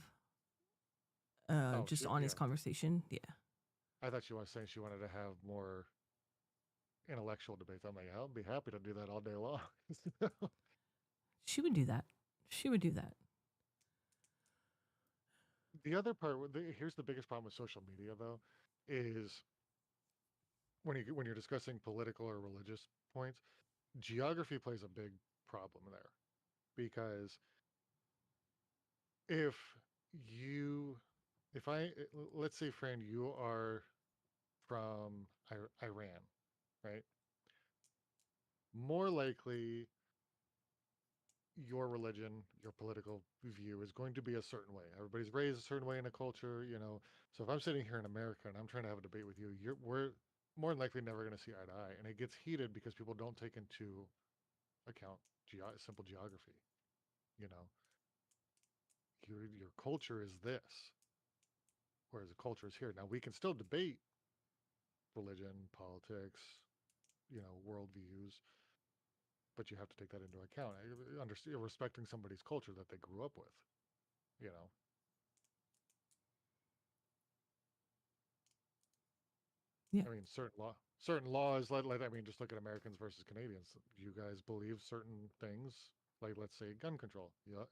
Oh, just shit, yeah. honest conversation. Yeah. I thought she was saying she wanted to have more intellectual debates. I'm like, I'll be happy to do that all day long. She would do that. She would do that. The other part, here's the biggest problem with social media, though, is when you're discussing political or religious points, geography plays a big problem there. because if you, if I, let's say, friend, you are from Iran, right? More likely, your religion, your political view is going to be a certain way. Everybody's raised a certain way in a culture, you know. So if I'm sitting here in America and I'm trying to have a debate with you, we're more than likely never going to see eye to eye, and it gets heated because people don't take into account simple geography. You know, your culture is this, whereas the culture is here. Now we can still debate religion, politics, you know, worldviews, but you have to take that into account. Understand respecting somebody's culture that they grew up with. You know, Yeah. I mean, certain laws. I mean, just look at Americans versus Canadians. You guys believe certain things, like let's say gun control. Yeah,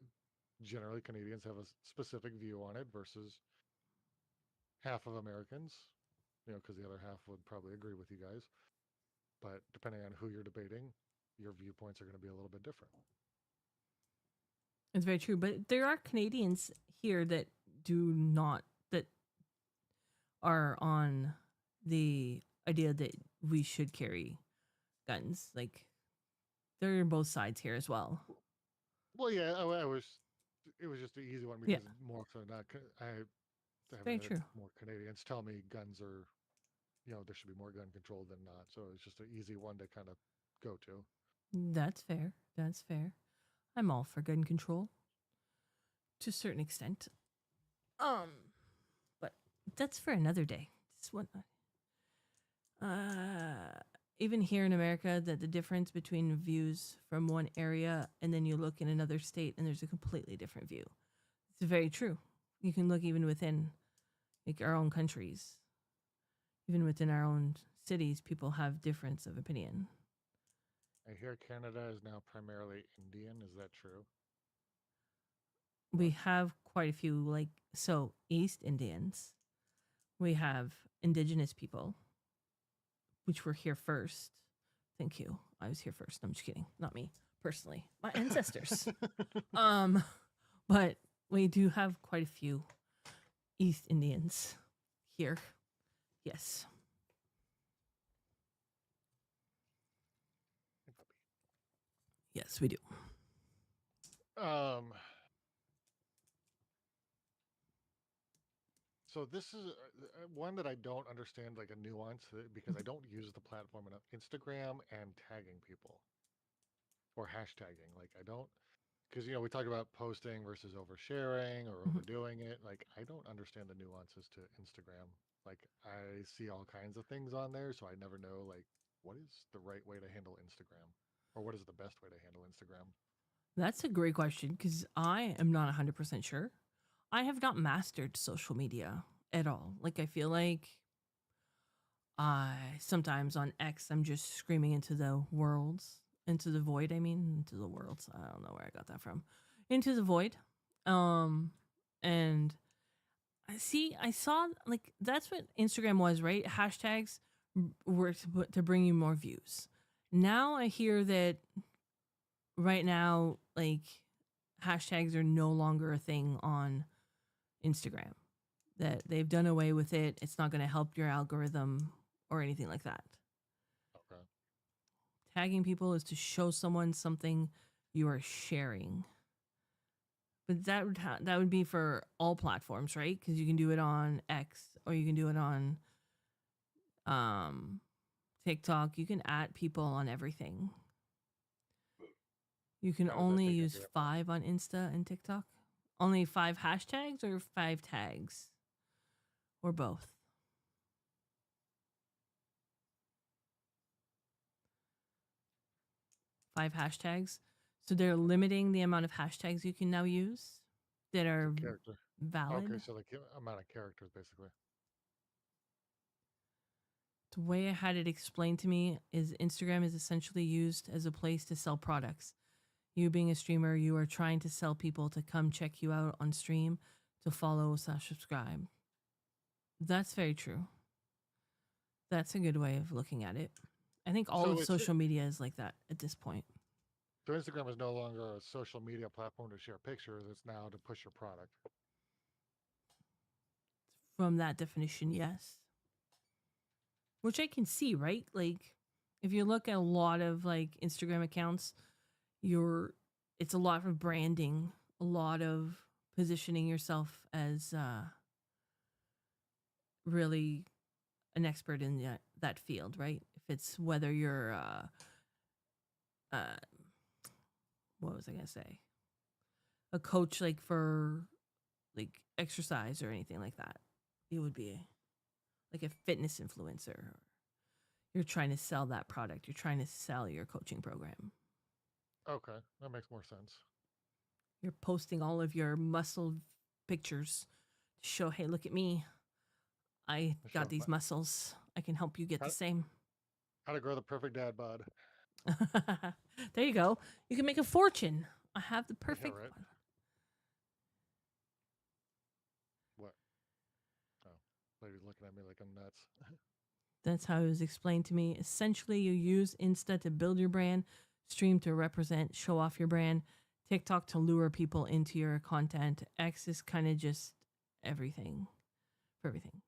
generally Canadians have a specific view on it versus half of Americans. You know, because the other half would probably agree with you guys. But depending on who you're debating, your viewpoints are going to be a little bit different. It's very true. But there are Canadians here that do not, that are on the idea that we should carry guns. Like, they're on both sides here as well. Well, yeah, I was. It was just an easy one Yeah. because more often than not, I have Very had true. more Canadians tell me guns are, you know, there should be more gun control than not. So it's just an easy one to kind of go to. That's fair. That's fair. I'm all for gun control to a certain extent. Um, but that's for another day. This one, even here in America, that the difference between views from one area and then you look in another state and there's a completely different view. It's very true. You can look even within like our own countries, even within our own cities, people have difference of opinion. I hear Canada is now primarily Indian. Is that true? We have quite a few, like, so East Indians, we have indigenous people, which were here first. Thank you. I was here first. I'm just kidding. Not me personally. My ancestors. um, but we do have quite a few East Indians here. Yes. Yes, we do. So this is one that I don't understand, like a nuance, because I don't use the platform enough. Instagram and tagging people or hashtagging. Like I don't, because you know we talk about posting versus oversharing or Mhm. overdoing it. Like I don't understand the nuances to Instagram. Like I see all kinds of things on there, so I never know like what is the right way to handle Instagram or what is the best way to handle Instagram. That's a great question because I am not 100% sure. I have not mastered social media at all. Like, I feel like I sometimes on X, I'm just screaming into the worlds, into the void. I mean, into the worlds. I don't know where I got that from. Into the void. Um, and I see, I saw like that's what Instagram was, right? Hashtags were to bring you more views. Now I hear that right now, like hashtags are no longer a thing on Instagram. That they've done away with it. It's not going to help your algorithm or anything like that. Okay. Tagging people is to show someone something you are sharing. But that would be for all platforms, right? Because you can do it on X or you can do it on um, TikTok. You can add people on everything. You can How does that only take use into account? 5 on Insta and TikTok. Only 5 hashtags or 5 tags or both. Five hashtags. So they're limiting the amount of hashtags you can now use that So are character. Okay, valid. so like amount of characters basically. The way I had it explained to me is Instagram is essentially used as a place to sell products. You being a streamer, you are trying to sell people to come check you out on stream, to follow / subscribe. That's very true. That's a good way of looking at it. I think all So of it's social media is like that at this point. So Instagram is no longer a social media platform to share pictures. It's now to push your product. From that definition, yes. Which I can see, right? Like if you look at a lot of like Instagram accounts, you're it's a lot of branding, a lot of positioning yourself as really an expert in that field, right? If it's whether you're uh what was I gonna say? A coach like for like exercise or anything like that. You would be like a fitness influencer. Or you're trying to sell that product. You're trying to sell your coaching program. Okay, that makes more sense. You're posting all of your muscle pictures to show, hey, look at me. I To got show these muscles. I can help you get how, the same. how to grow the perfect dad bod. There you go. You can make a fortune. I have the Yeah, perfect right. one. What? Oh, lady's looking at me like I'm nuts. That's how it was explained to me. Essentially, you use Insta to build your brand, Stream to represent, show off your brand, TikTok to lure people into your content. X is kind of just everything for everything.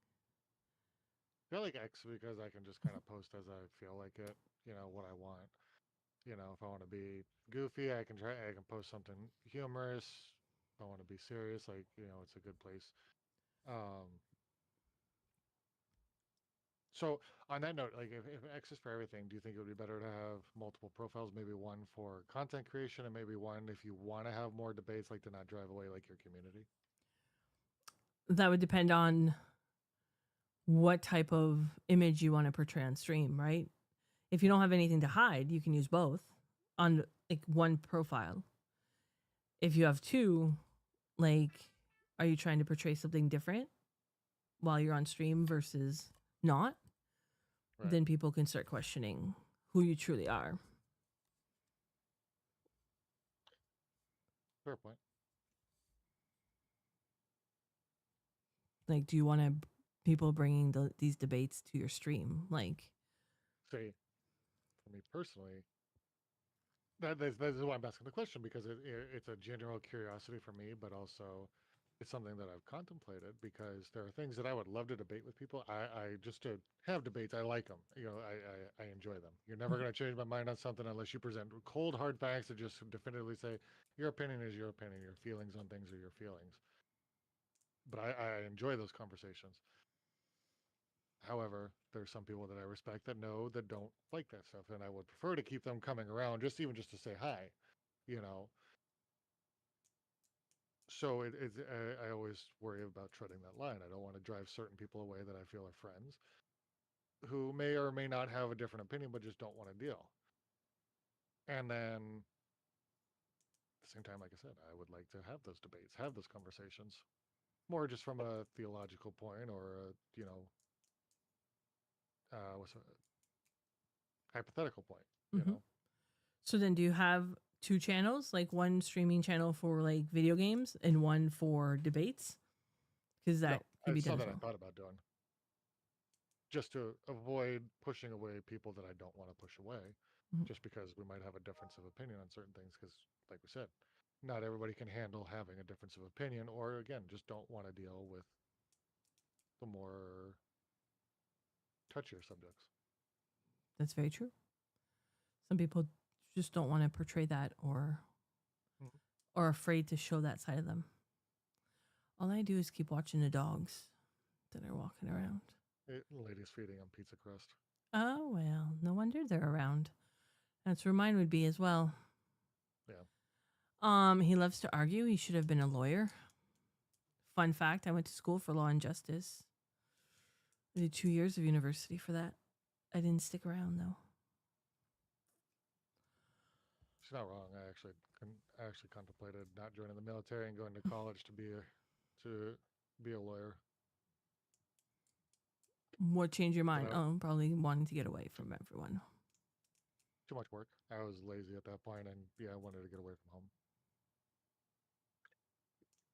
I feel like X because I can just kind of post as I feel like it. What I want. If I want to be goofy, I can post something humorous. If I want to be serious, it's a good place. Um, so on that note, like if X is for everything, do you think it would be better to have multiple profiles? Maybe one for content creation and maybe one if you want to have more debates, like to not drive away like your community. That would depend on what type of image you want to portray on stream, right? If you don't have anything to hide, you can use both on like one profile. If you have two, like, are you trying to portray something different while you're on stream versus not? Right. Then people can start questioning who you truly are. Fair point. Like, do you want to people bringing these debates to your stream? Like, See, for me personally, that is why I'm asking the question because it's a general curiosity for me, but also it's something that I've contemplated because there are things that I would love to debate with people. I just to have debates, I like them. I enjoy them. You're never going to change my mind on something unless you present cold, hard facts that just definitively say your opinion is your opinion, your feelings on things are your feelings. But I enjoy those conversations. However, there's some people that I respect that know that don't like that stuff, and I would prefer to keep them coming around, just even just to say hi, you know. So I always worry about treading that line. I don't want to drive certain people away that I feel are friends who may or may not have a different opinion, but just don't want to deal. And then at the same time, like I said, I would like to have those debates, have those conversations, more just from a theological point or what's a hypothetical point, you mm-hmm. know. So then do you have two channels, like one streaming channel for like video games and one for debates? Because No, that could be it's done as something I well. thought about doing just to avoid pushing away people that I don't want to push away, Mm-hmm. just because we might have a difference of opinion on certain things. Because, like we said, not everybody can handle having a difference of opinion, or again, just don't want to deal with the more touchier subjects. That's very true. Some people just don't want to portray that or Mhm. are afraid to show that side of them. All I do is keep watching the dogs that are walking around. Ladies feeding on pizza crust. Oh, well, no wonder they're around. That's where mine would be as well. Yeah. He loves to argue. He should have been a lawyer. Fun fact, I went to school for law and justice. I did 2 years of university for that. I didn't stick around though. She's not wrong. I actually contemplated not joining the military and going to college to be a lawyer. What changed your But mind? Oh, probably wanting to get away from everyone. too much work. I was lazy at that point, and yeah, I wanted to get away from home.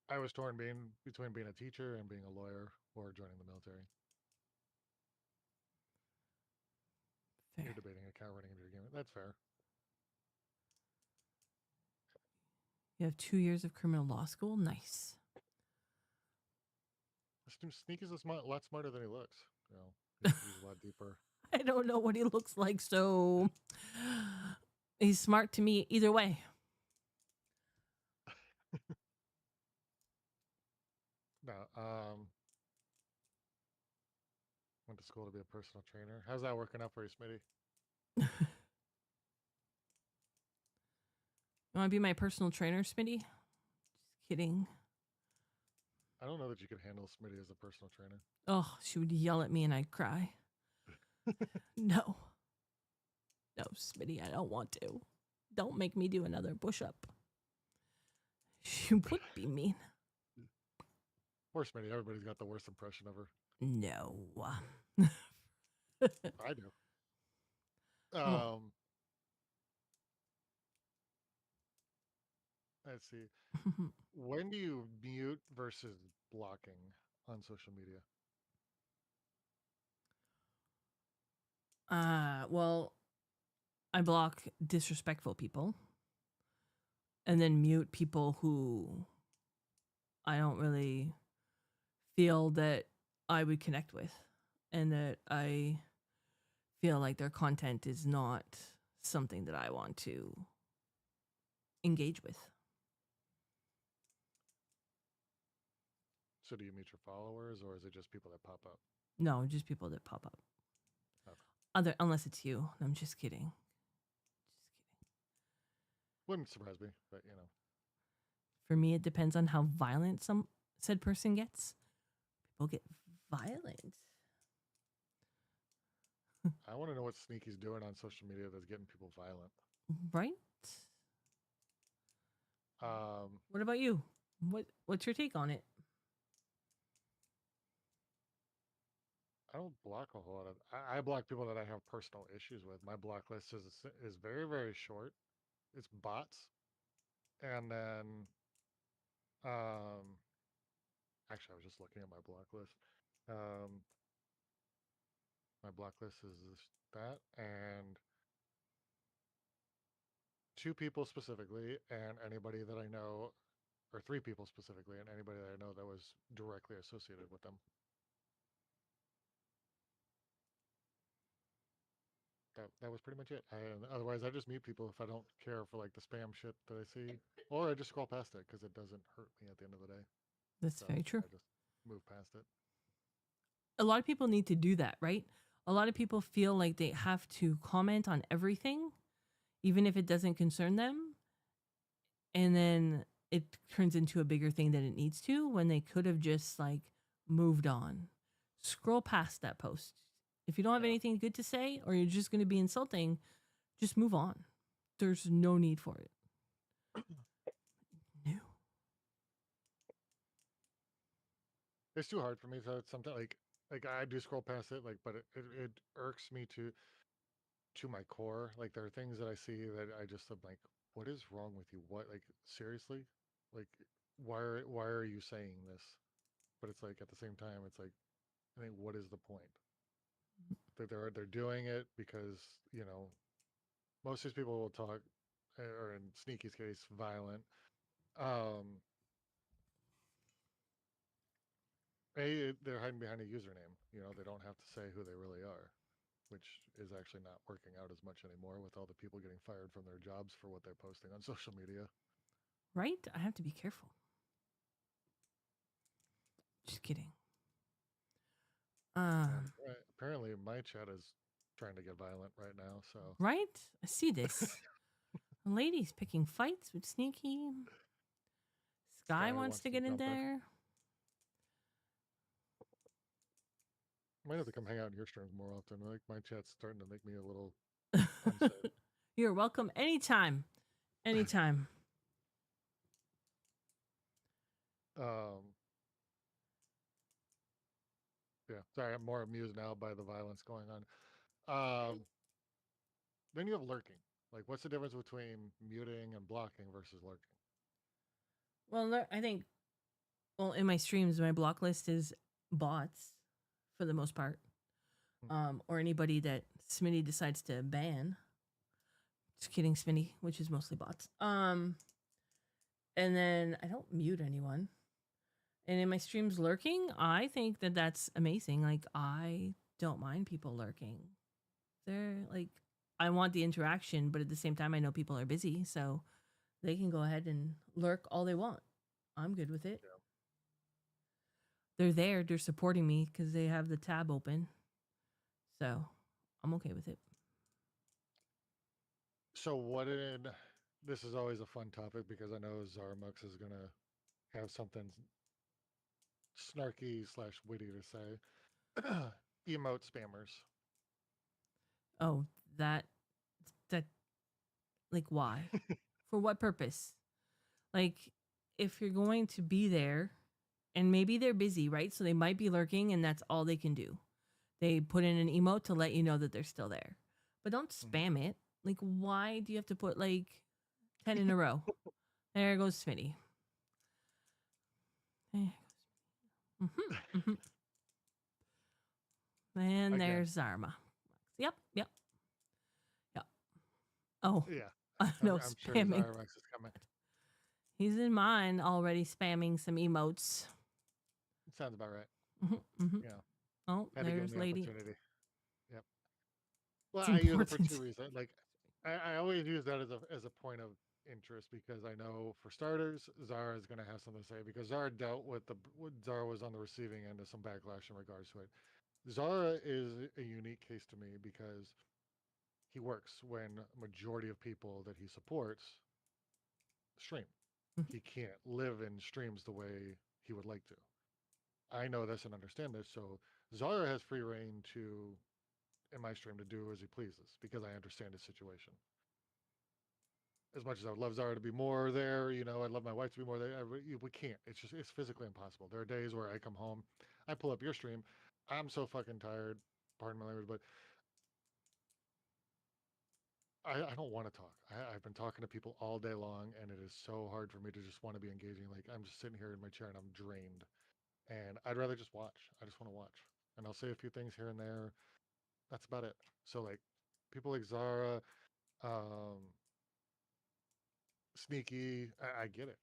I was torn between being a teacher and being a lawyer or joining the military. You're Fair. debating a cow running into your game. That's fair. You have 2 years of criminal law school. Nice. Sneaky's a lot smarter than he looks. You know, he's a lot deeper. I don't know what he looks like, so he's smart to me either way. No, went to school to be a personal trainer. How's that working out for you, Smitty? You want to be my personal trainer, Smitty? Just kidding. I don't know that you could handle Smitty as a personal trainer. Oh, she would yell at me and I'd cry. No. No, Smitty, I don't want to. Don't make me do another push-up. She would be mean. Poor Smitty. Everybody's got the worst impression of her. No. I do. Oh. Let's see. When do you mute versus blocking on social media? Well, I block disrespectful people and then mute people who I don't really feel that I would connect with and that I feel like their content is not something that I want to engage with. So do you mute your followers, or is it just people that pop up? No, just people that pop up. Okay. Unless it's you. I'm just kidding. Wouldn't surprise me, but you know. For me, it depends on how violent some said person gets. People get violent. I want to know what Sneaky's doing on social media that's getting people violent. Right? What about you? What's your take on it? I don't block a whole lot of. I block people that I have personal issues with. My block list is very, very short. It's bots, and then actually, I was just looking at my block list. My block list is that, and two people specifically, and anybody that I know, or three people specifically, and anybody that I know that was directly associated with them. That was pretty much it. Otherwise, I just mute people if I don't care for like the spam shit that I see, or I just scroll past it because it doesn't hurt me at the end of the day. That's So very true. I just move past it. A lot of people need to do that, right? A lot of people feel like they have to comment on everything, even if it doesn't concern them. And then it turns into a bigger thing than it needs to when they could have just like moved on. Scroll past that post. If you don't have Yeah. anything good to say or you're just going to be insulting, just move on. There's no need for it. No. It's too hard for me. So it's sometimes like I do scroll past it, like, but it irks me to my core. Like there are things that I see that I just am like, what is wrong with you? What, like, seriously? Like why are you saying this? But it's like at the same time, it's like, I think, what is the point? That they're doing it because, you know, most of these people will talk, or in Sneaky's case, violent. Um, they're hiding behind a username. You know, they don't have to say who they really are, which is actually not working out as much anymore with all the people getting fired from their jobs for what they're posting on social media. Right? I have to be careful. Just kidding. Apparently, my chat is trying to get violent right now. So Right? I see this. A lady's picking fights with Sneaky. Sky wants to get in jump in. there. Might have to come hang out in your streams more often. Like my chat's starting to make me a little unsafe. You're welcome anytime. Anytime. Yeah, sorry, I'm more amused now by the violence going on. Then you have lurking. Like, what's the difference between muting and blocking versus lurking? Well, I think, in my streams, my block list is bots for the most part, or anybody that Smitty decides to ban. Just kidding, Smitty, which is mostly bots. And then I don't mute anyone. And in my streams lurking, I think that that's amazing. Like I don't mind people lurking. They're like I want the interaction, but at the same time I know people are busy, so they can go ahead and lurk all they want. I'm good with it. Yeah. They're there, they're supporting me cuz they have the tab open. So, I'm okay with it. So what did this is always a fun topic because I know Zarmux is gonna have something snarky slash witty to say. Emote spammers. Oh, that that like why? For what purpose? Like if you're going to be there and maybe they're busy, right? So they might be lurking and that's all they can do. They put in an emote to let you know that they're still there. But don't Mhm. spam it. Like why do you have to put like 10 in a row? There goes Smitty. Mm-hmm, mm-hmm. And Again, there's Zarma. Yep, yep, yep. Oh, yeah, no I'm sure spamming. Zarmux is coming. He's in mine already spamming some emotes. Sounds about right. Mm-hmm, mm-hmm. Yeah, Oh, had to give him there's the lady. opportunity. Yep. Well, It's I use it for important. two reasons. Like, I always use that as a point of interest because I know for starters, Zara is going to have something to say because Zara dealt with Zara was on the receiving end of some backlash in regards to it. Zara is a unique case to me because he works when majority of people that he supports stream. Mhm. He can't live in streams the way he would like to. I know this and understand this, so Zara has free reign to in my stream to do as he pleases because I understand his situation. As much as I would love Zara to be more there, I'd love my wife to be more there. We can't. It's physically impossible. There are days where I come home, I pull up your stream, I'm so fucking tired. Pardon my language, but I don't want to talk. I've been talking to people all day long, and it is so hard for me to just want to be engaging. Like I'm just sitting here in my chair and I'm drained, and I'd rather just watch. I just want to watch, and I'll say a few things here and there. That's about it. So like people like Zara, um, Sneaky, I get it.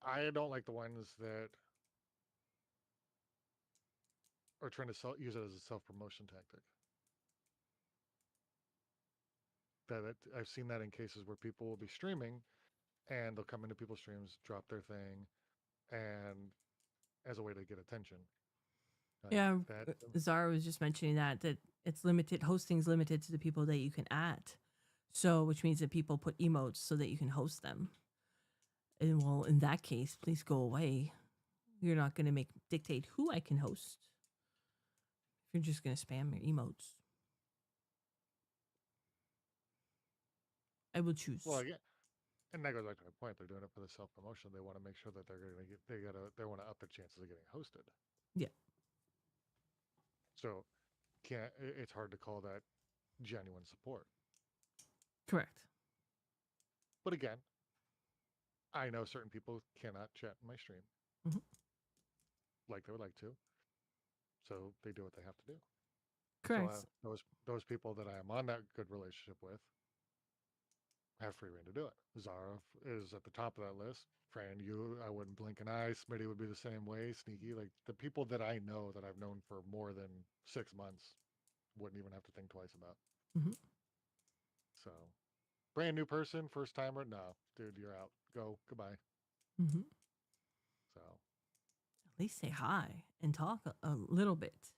I don't like the ones that are trying to use it as a self promotion tactic. That I've seen that in cases where people will be streaming and they'll come into people's streams, drop their thing, and as a way to get attention. Like Yeah, that. Zara was just mentioning that it's limited. Hosting's limited to the people that you can add. So, which means that people put emotes so that you can host them. And well, in that case, please go away. You're not going to make dictate who I can host. If you're just going to spam your emotes, I will Well, choose. again, and that goes back to my point. They're doing it for the self promotion. They want to make sure that they're going to get. They want to up their chances of getting hosted. Yeah, So can't. It's hard to call that genuine support. correct. But again, I know certain people cannot chat in my stream Hmm. like they would like to, so they do what they have to do. So Correct. those people that I am on that good relationship with have free reign to do it. Zara is at the top of that list. Fran, I wouldn't blink an eye. Smitty would be the same way. Sneaky, like the people that I know that I've known for more than 6 months, wouldn't even have to think twice about. Hmm. So, brand new person, first timer, no, dude, you're out. Go, goodbye. Hmm. So, At least say hi and talk a little bit.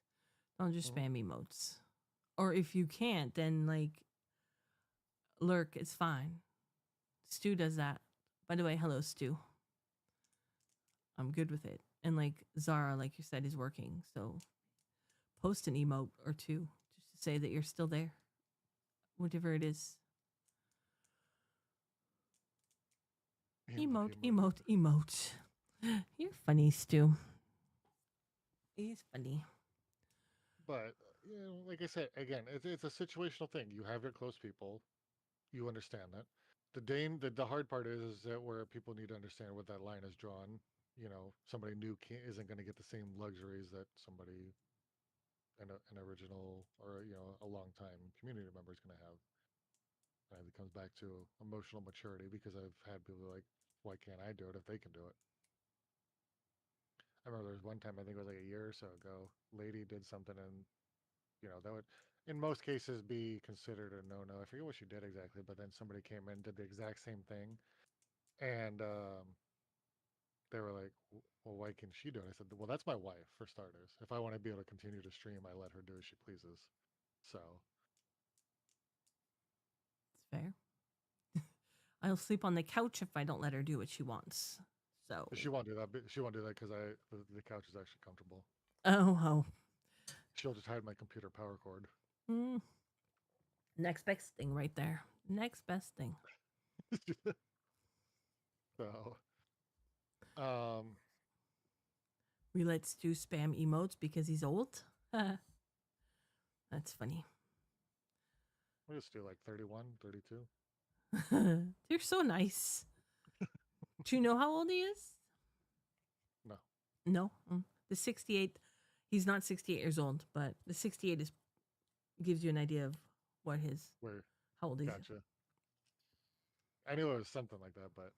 Don't just mhm. spam emotes. Or if you can't, then like lurk. It's fine. Stu does that. By the way, hello, Stu. I'm good with it. And like Zara, like you said, is working. So post an emote or two just to say that you're still there, whatever it is. Emote, Emote, emote, emote, emote. emote. You're funny, Stu. He's funny. But like I said, again, it's a situational thing. You have your close people, you understand that. The hard part is that where people need to understand what that line is drawn. Somebody new isn't going to get the same luxuries that somebody an original or a long time community member is going to have. And it comes back to emotional maturity because I've had people like, why can't I do it if they can do it? I remember there was one time, I think it was like a year or so ago, lady did something and, that would, in most cases, be considered a no-no. I forget what she did exactly, but then somebody came in, did the exact same thing. And they were like, well, why can she do it? I said, well, that's my wife, for starters. If I want to be able to continue to stream, I let her do as she pleases. So, It's fair. I'll sleep on the couch if I don't let her do what she wants. So, but she won't do that. She won't do that because the couch is actually comfortable. oh. She'll just hide my computer power cord. Mm. Next best thing right there. Next best thing. So, um, We let Stu spam emotes because he's old. That's funny. we just do like 31, 32. You're so nice. Do you know how old he is? No. No. The 68. He's not 68 years old, but the 68 is gives you an idea of what his Where? how old he is. Gotcha. I knew it was something like that, but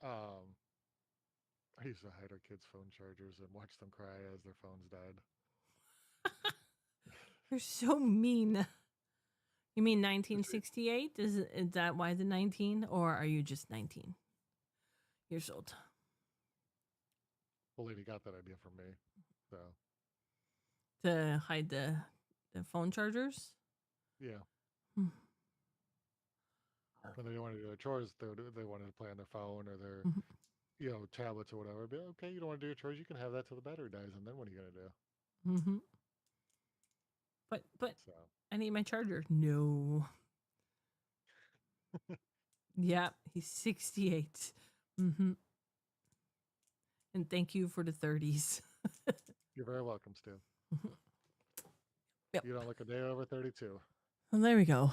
I used to hide our kids' phone chargers and watch them cry as their phones died. You're so mean. You mean 1968? Is that why the 19, or are you just 19 years old? The lady got that idea from me, so To hide the phone chargers? yeah. Hmm. When they wanted to do their chores, they wanted to play on their phone or their Mhm. tablets or whatever. But okay, you don't want to do your chores, you can have that till the battery dies, and then what are you gonna do? Mm-hmm. But So I need my charger. No. Yeah, he's 68. Mm-hmm. And thank you for the 30s. you're very welcome, Stu. Yep. You don't look a day over 32, Well, there we go.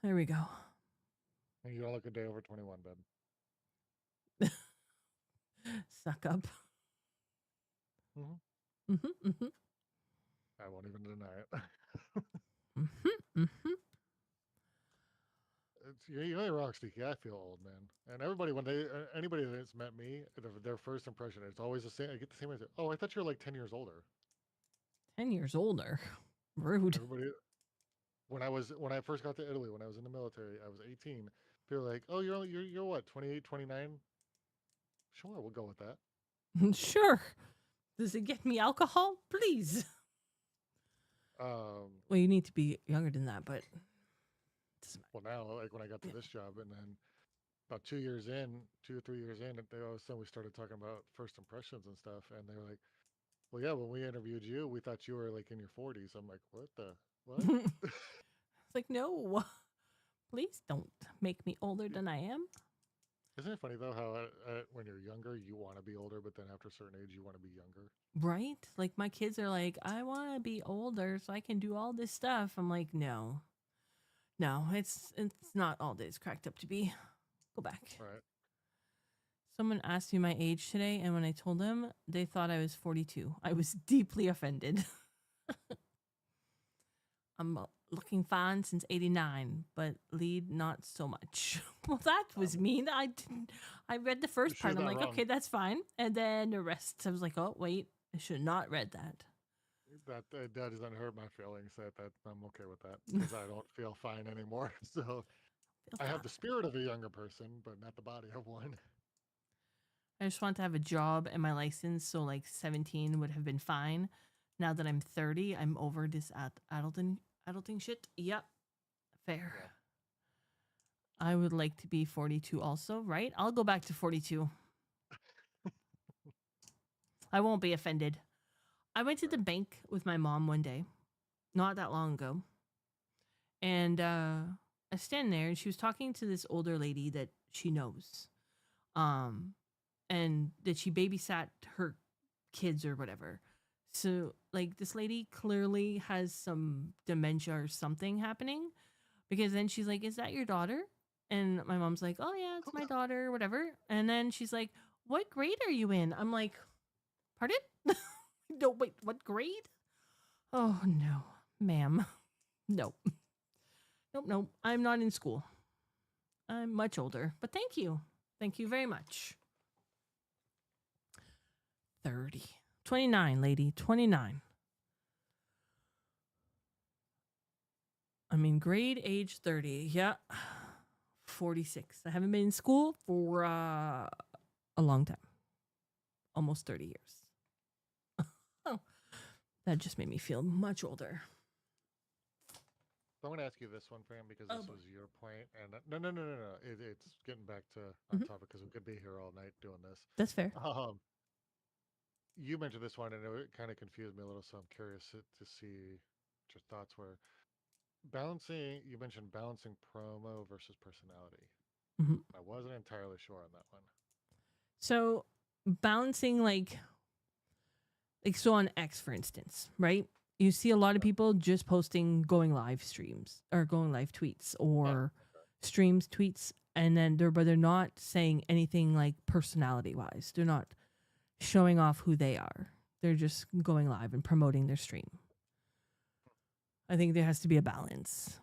There we go. and you don't look a day over 21, babe. Suck up. Mm-hmm. Mm-hmm, mm-hmm, I won't even deny it. mm-hmm, mm-hmm. You're wrong, Sticky. I feel old, man. And everybody, when anybody that's met me, their first impression, it's always the same. I get the same answer. Oh, I thought you were like 10 years older. 10 years older. Rude. Everybody, when I first got to Italy, when I was in the military, I was 18. People were like, oh, you're what, 28, 29? Sure, we'll go with that. Sure. Does it get me alcohol? Please. Well, you need to be younger than that, but Well, now, like when I got to this job, and then about 2 or 3 years in, all of a sudden we started talking about first impressions and stuff, and they were like, well, yeah, when we interviewed you, we thought you were like in your 40s. I'm like, what? it's like, no. Please don't make me older than I am. Isn't it funny though how when you're younger you want to be older, but then after a certain age you want to be younger? Right? Like my kids are like, I want to be older so I can do all this stuff. I'm like, no. No, it's not all that it's cracked up to be. Go back. Right. Someone asked me my age today, and when I told them, they thought I was 42. I was deeply offended. I'm looking fine since 89, but lead not so much. Well, that was mean. I read the first She's part. I'm not like, wrong. okay, that's fine. And then the rest, I was like, oh, wait, I should not read that. That doesn't hurt my feelings. That I'm okay with that because I don't feel fine anymore. So I have the spirit of a younger person, but not the body of one. I just want to have a job and my license, so like 17 would have been fine. Now that I'm 30, I'm over this adulting shit. Yep, fair. Yeah. I would like to be 42 also, right? I'll go back to 42. I won't be offended. I went to the bank with my mom one day, not that long ago. And I stand there and she was talking to this older lady that she knows. And that she babysat her kids or whatever. So like this lady clearly has some dementia or something happening, because then she's like, "Is that your daughter?" And my mom's like, "Oh yeah, it's my daughter, whatever." And then she's like, "What grade are you in?" I'm like, "Pardon?" No, wait, what grade? Oh no, ma'am. No. Nope. I'm not in school. I'm much older, but thank you. Thank you very much. 30. 29, lady. 29. I'm in grade age 30. Yeah. 46. I haven't been in school for a long time. Almost 30 years. Oh, that just made me feel much older. So I'm going to ask you this one, Fran, because Oh, this boy. was your point. And no. It's getting back to on Mhm. topic because we could be here all night doing this. That's fair. You mentioned this one, and it kind of confused me a little. So I'm curious to see what your thoughts were. Balancing, you mentioned balancing promo versus personality. Mhm. I wasn't entirely sure on that one. So balancing so on X, for instance, right? You see a lot of people just posting going live streams or going live tweets Yeah. or streams tweets, and then they're not saying anything like personality wise. They're not showing off who they are. They're just going live and promoting their stream. I think there has to be a balance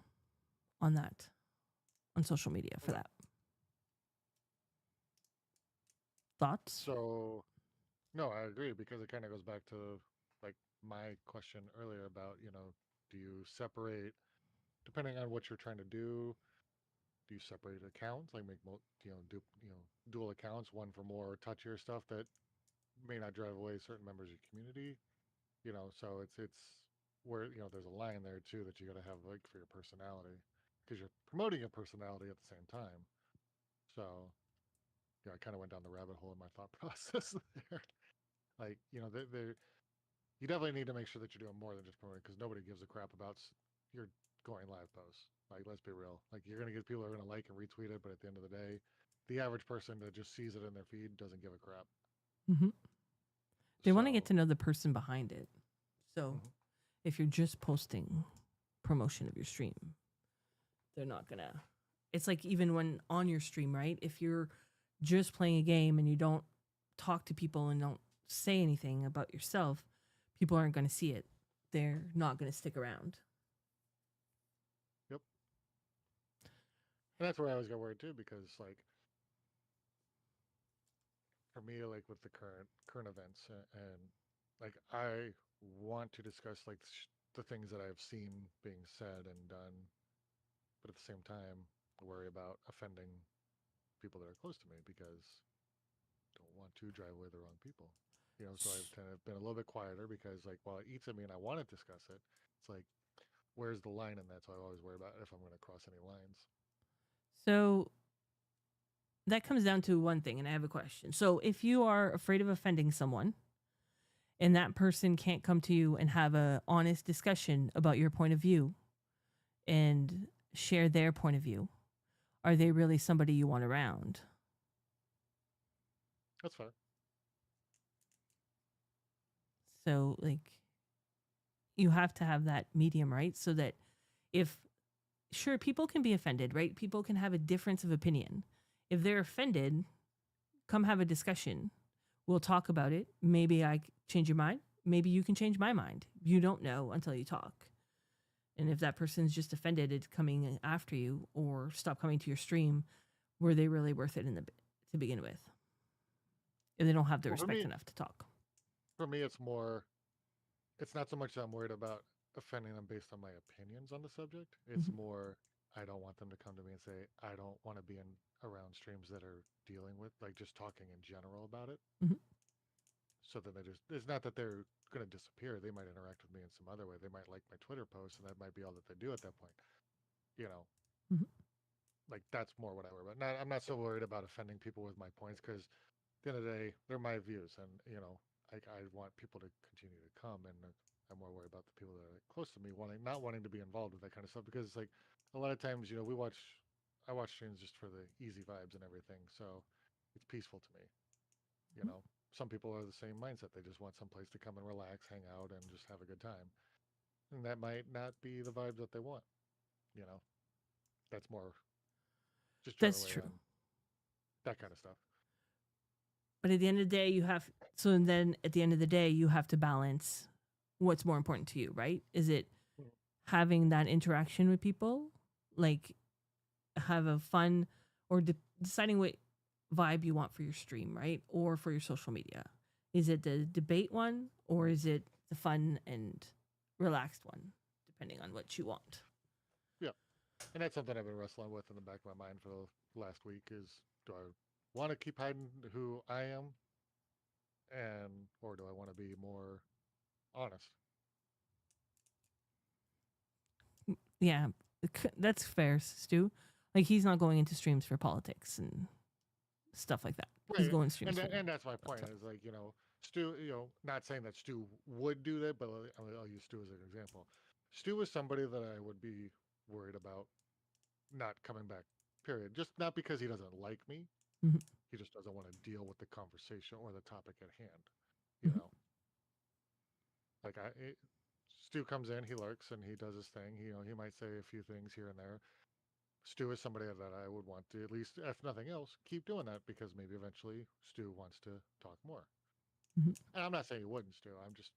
on that on social media for that. Thoughts? So, no, I agree because it kind of goes back to like my question earlier about, do you separate depending on what you're trying to do? Do you separate accounts, like make dual accounts, one for more touchier stuff that may not drive away certain members of your community? So it's where there's a line there too that you got to have like for your personality because you're promoting your personality at the same time. So yeah, I kind of went down the rabbit hole in my thought process there. Like you definitely need to make sure that you're doing more than just promoting because nobody gives a crap about your going live posts. Like, let's be real. Like, you're gonna get people who are gonna like and retweet it, but at the end of the day, the average person that just sees it in their feed doesn't give a crap. Mm-hmm. They want to get So, to know the person behind it. So mhm. if you're just posting promotion of your stream, they're not gonna. It's like even when on your stream, right? If you're just playing a game and you don't talk to people and don't say anything about yourself, people aren't going to see it. They're not going to stick around. Yep. And that's where I always got worried too, because like for me, like with the current events, and like I want to discuss like the things that I've seen being said and done, but at the same time, I worry about offending people that are close to me because I don't want to drive away the wrong people. So I've kind of been a little bit quieter because like while it eats at me and I want to discuss it, it's like where's the line in that? So I always worry about if I'm going to cross any lines. So that comes down to one thing, and I have a question. So if you are afraid of offending someone and that person can't come to you and have a honest discussion about your point of view and share their point of view, are they really somebody you want around? That's fair. So like you have to have that medium, right? So that if sure people can be offended, right? People can have a difference of opinion. If they're offended, come have a discussion. We'll talk about it. Maybe I change your mind. Maybe you can change my mind. You don't know until you talk. And if that person's just offended at coming after you or stop coming to your stream, were they really worth it to begin with? If they don't have the Well, respect enough to talk. for me, it's more. It's not so much that I'm worried about offending them based on my opinions on the subject. It's Mhm. more I don't want them to come to me and say I don't want to be in around streams that are dealing with like just talking in general about it. Mhm. So then it's not that they're going to disappear. They might interact with me in some other way. They might like my Twitter posts, and that might be all that they do at that point. You know, Mhm. like that's more what I worry about. I'm not so worried about offending people with my points because at the end of the day, they're my views, and I want people to continue to come, and I'm more worried about the people that are close to me not wanting to be involved with that kind of stuff because like a lot of times, I watch streams just for the easy vibes and everything, so it's peaceful to me. You know, some people are the same mindset. They just want some place to come and relax, hang out, and just have a good time. And that might not be the vibes that they want. You know, that's more just driving That's away true. on that kind of stuff. But at the end of the day, you have to balance what's more important to you, right? Is it Mm. having that interaction with people like have a fun or deciding what vibe you want for your stream, right? Or for your social media. Is it the debate one or is it the fun and relaxed one, depending on what you want? Yeah. And that's something I've been wrestling with in the back of my mind for the last week is do I want to keep hiding who I am and or do I want to be more honest? Yeah, that's fair, Stu. Like he's not going into streams for politics and stuff like that. He's Right. going streams for And that's my real point talk. is like, Stu, not saying that Stu would do that, but I'll use Stu as an example. Stu is somebody that I would be worried about not coming back, period. Just not because he doesn't like me. Mhm, He just doesn't want to deal with the conversation or the topic at hand. You mhm, know, like Stu comes in, he lurks, and he does his thing. He might say a few things here and there. Stu is somebody that I would want to at least, if nothing else, keep doing that because maybe eventually Stu wants to talk more. mhm. And I'm not saying he wouldn't, Stu. I'm just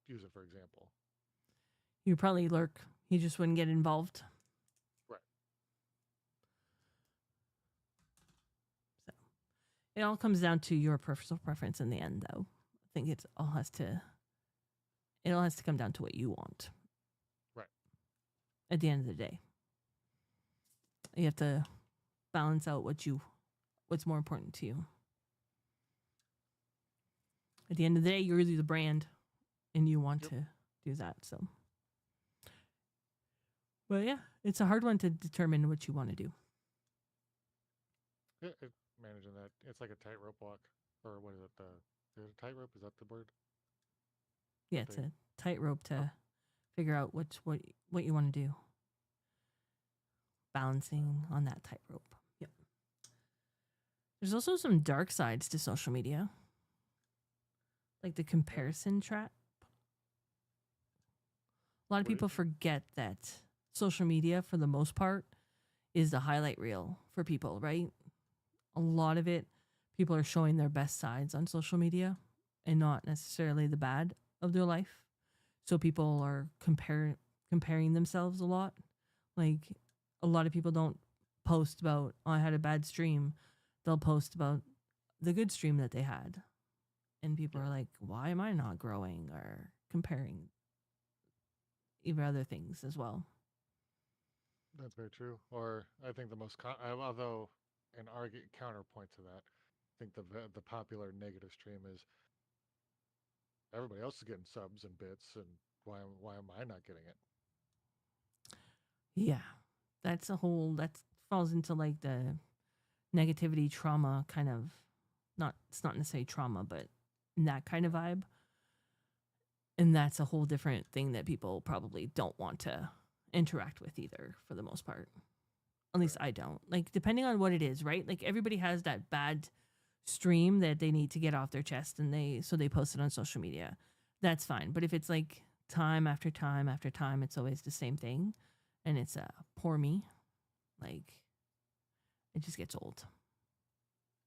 using for example. You probably lurk. He just wouldn't get involved. Right. So it all comes down to your personal preference in the end, though. I think it all has to come down to what you want Right. at the end of the day. You have to balance out what's more important to you. At the end of the day, you're the brand, and you want Yep. to do that. So, but yeah, it's a hard one to determine what you want to do. Managing that, it's like a tightrope walk, or what is it? Is it a tightrope? Is that the word? Yeah, That it's they, a tightrope oh, to figure out what you want to do. Balancing on that tightrope. Yep. There's also some dark sides to social media, like the comparison trap. A lot of what people forget that social media, for the most part, is the highlight reel for people, right? A lot of it, people are showing their best sides on social media and not necessarily the bad of their life. So people are comparing themselves a lot. Like a lot of people don't post about, oh, I had a bad stream. They'll post about the good stream that they had. And people yeah, are like, why am I not growing, or comparing even other things as well. that's very true. Or I think the most, although an counterpoint to that, I think the popular negative stream is everybody else is getting subs and bits, and why am I not getting it? Yeah. That falls into like the negativity trauma kind of, not, it's not necessarily trauma, but in that kind of vibe. And that's a whole different thing that people probably don't want to interact with either, for the most part. At least Right. I don't. Like, depending on what it is, right? Like, everybody has that bad stream that they need to get off their chest, and they post it on social media. That's fine. But if it's like time after time after time, it's always the same thing, and it's poor me, like, it just gets old.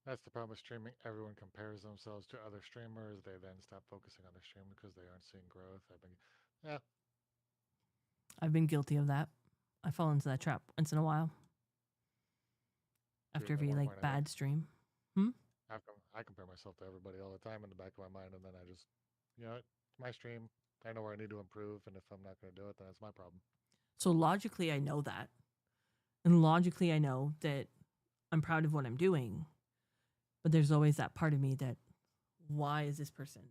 That's the problem with streaming. Everyone compares themselves to other streamers. They then stop focusing on their stream because they aren't seeing growth. Yeah, I've been guilty of that. I fall into that trap once in a while dude. after At every one like point, bad stream. Hmm? I compare myself to everybody all the time in the back of my mind, and then I just, it's my stream. I know where I need to improve, and if I'm not going to do it, then it's my problem. So logically, I know that. And logically, I know that I'm proud of what I'm doing. But there's always that part of me that, why is this person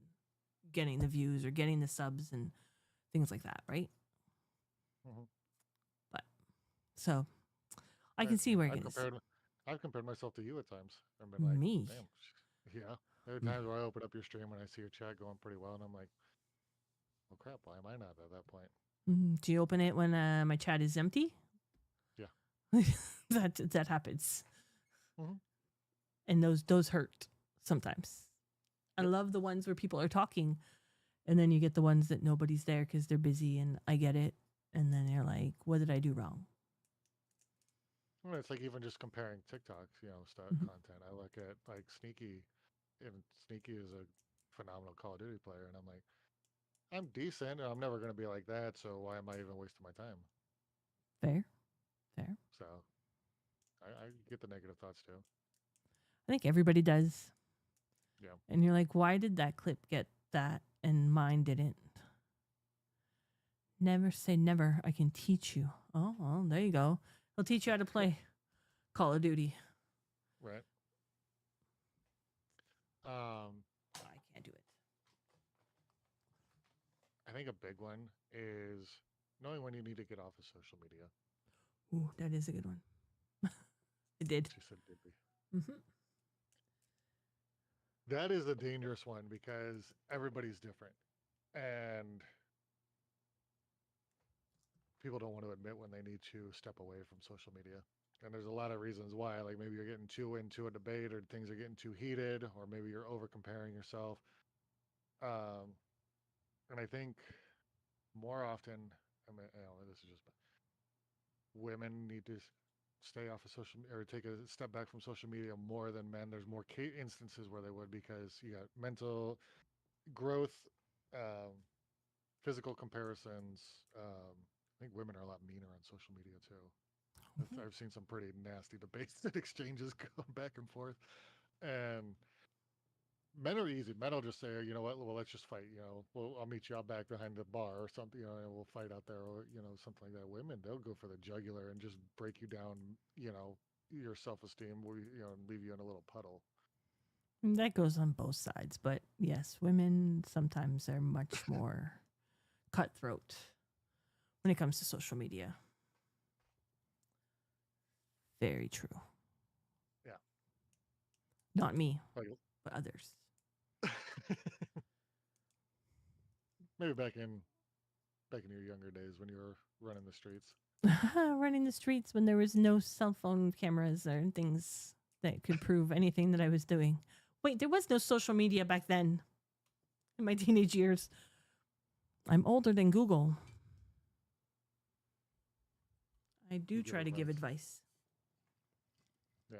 getting the views or getting the subs and things like that, right? Mm-hmm. But so I can see where you're I've going to see. compared myself to you at times. I've been like, Me. damn, yeah. There are times where I open up your stream and I see your chat going pretty well, and I'm like, well, crap. Why am I not at that point? Do you open it when my chat is empty? Yeah. That happens. Mm-hmm. And those hurt sometimes. I Yep. love the ones where people are talking, and then you get the ones that nobody's there because they're busy, and I get it. And then you're like, what did I do wrong? Well, it's like even just comparing TikToks, stuff Mhm. content. I look at like Sneaky, and Sneaky is a phenomenal Call of Duty player, and I'm like, I'm decent, and I'm never going to be like that. So why am I even wasting my time? Fair, fair. get the negative thoughts too. I think everybody does. Yeah. And you're like, why did that clip get that and mine didn't? Never say never. I can teach you. Oh, well, there you go. He'll teach you how to play Call of Duty. Right. I can't do it. I think a big one is knowing when you need to get off of social media. Ooh, that is a good one. It did. She said did be. Mm-hmm. That is a dangerous one because everybody's different. And people don't want to admit when they need to step away from social media. And there's a lot of reasons why. Like maybe you're getting too into a debate or things are getting too heated, or maybe you're over comparing yourself. And I think more often, I mean, this is just women need to stay off of social or take a step back from social media more than men. There's more instances where they would because you got mental growth, um, physical comparisons. I think women are a lot meaner on social media too. I've seen some pretty nasty debates and exchanges going back and forth. And men are easy. Men will just say, you know what, well, let's just fight. Well, I'll meet you out back behind the bar or something, and we'll fight out there or, something like that. Women, they'll go for the jugular and just break you down, your self-esteem, and leave you in a little puddle. That goes on both sides. But yes, women sometimes are much more cutthroat when it comes to social media. Very true. Yeah. Not me, Like, but others. maybe back in your younger days when you were running the streets. Running the streets when there was no cell phone cameras or things that could prove anything that I was doing. Wait, there was no social media back then in my teenage years. I'm older than Google. I do You give try to give advice. advice.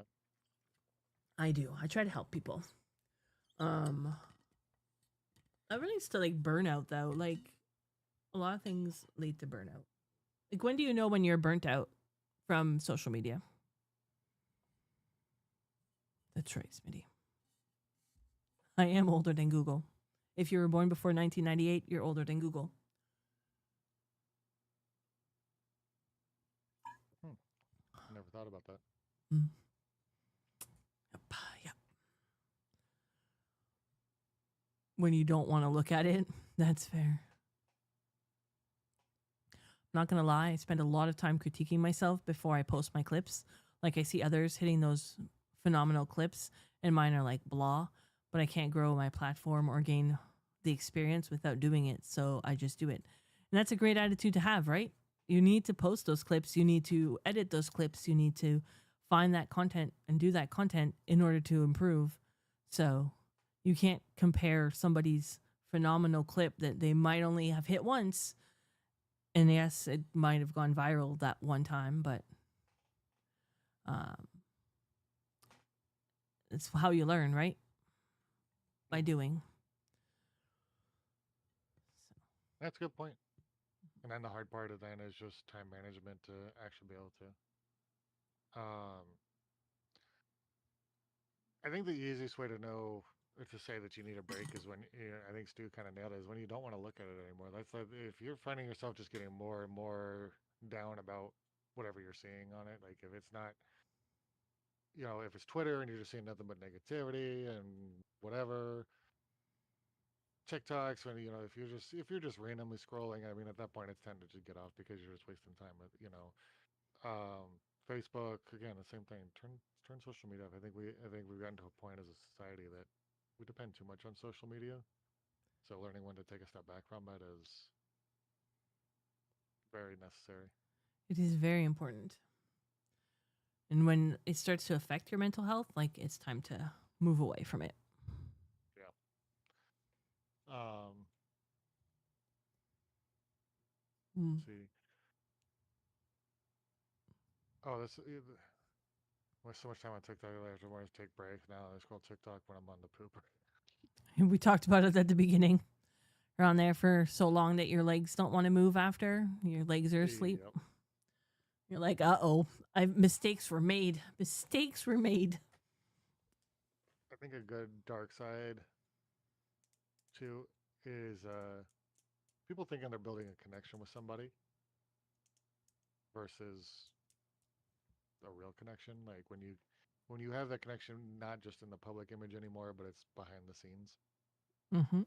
Yeah. I do. I try to help people. I really still like burnout though. Like a lot of things lead to burnout. Like when do you know when you're burnt out from social media? That's right, Smitty. I am older than Google. If you were born before 1998, you're older than Google. Never thought about that. Yep. When you don't want to look at it, that's fair. I'm not going to lie, I spend a lot of time critiquing myself before I post my clips. Like I see others hitting those phenomenal clips, and mine are like blah, but I can't grow my platform or gain the experience without doing it, so I just do it. And that's a great attitude to have, right? You need to post those clips, you need to edit those clips, you need to find that content and do that content in order to improve. So you can't compare somebody's phenomenal clip that they might only have hit once. And yes, it might have gone viral that one time, but it's how you learn, right? By doing. That's a good point. And then the hard part of then is just time management to actually be able to. I think the easiest way to know or to say that you need a break is when I think Stu kind of nailed it, is when you don't want to look at it anymore. That's like if you're finding yourself just getting more and more down about whatever you're seeing on it. Like if it's not, if it's Twitter and you're just seeing nothing but negativity and whatever. TikToks, when if you're just randomly scrolling, I mean at that point it's time to just get off because you're just wasting time with Facebook again, the same thing. Turn social media off. I think we've gotten to a point as a society that we depend too much on social media. So learning when to take a step back from it is very necessary. It is very important. And when it starts to affect your mental health, like it's time to move away from it. Yeah. Let's see. Oh, that's so much time on TikTok. I have to want to take breaks now. I scroll TikTok when I'm on the pooper. We talked about it at the beginning. You're on there for so long that your legs don't want to move after. Your legs are asleep. Yep. You're like, uh-oh, mistakes were made. Mistakes were made. I think a good dark side too is people thinking they're building a connection with somebody versus a real connection. Like when you have that connection, not just in the public image anymore, but it's behind the scenes. Mm-hmm.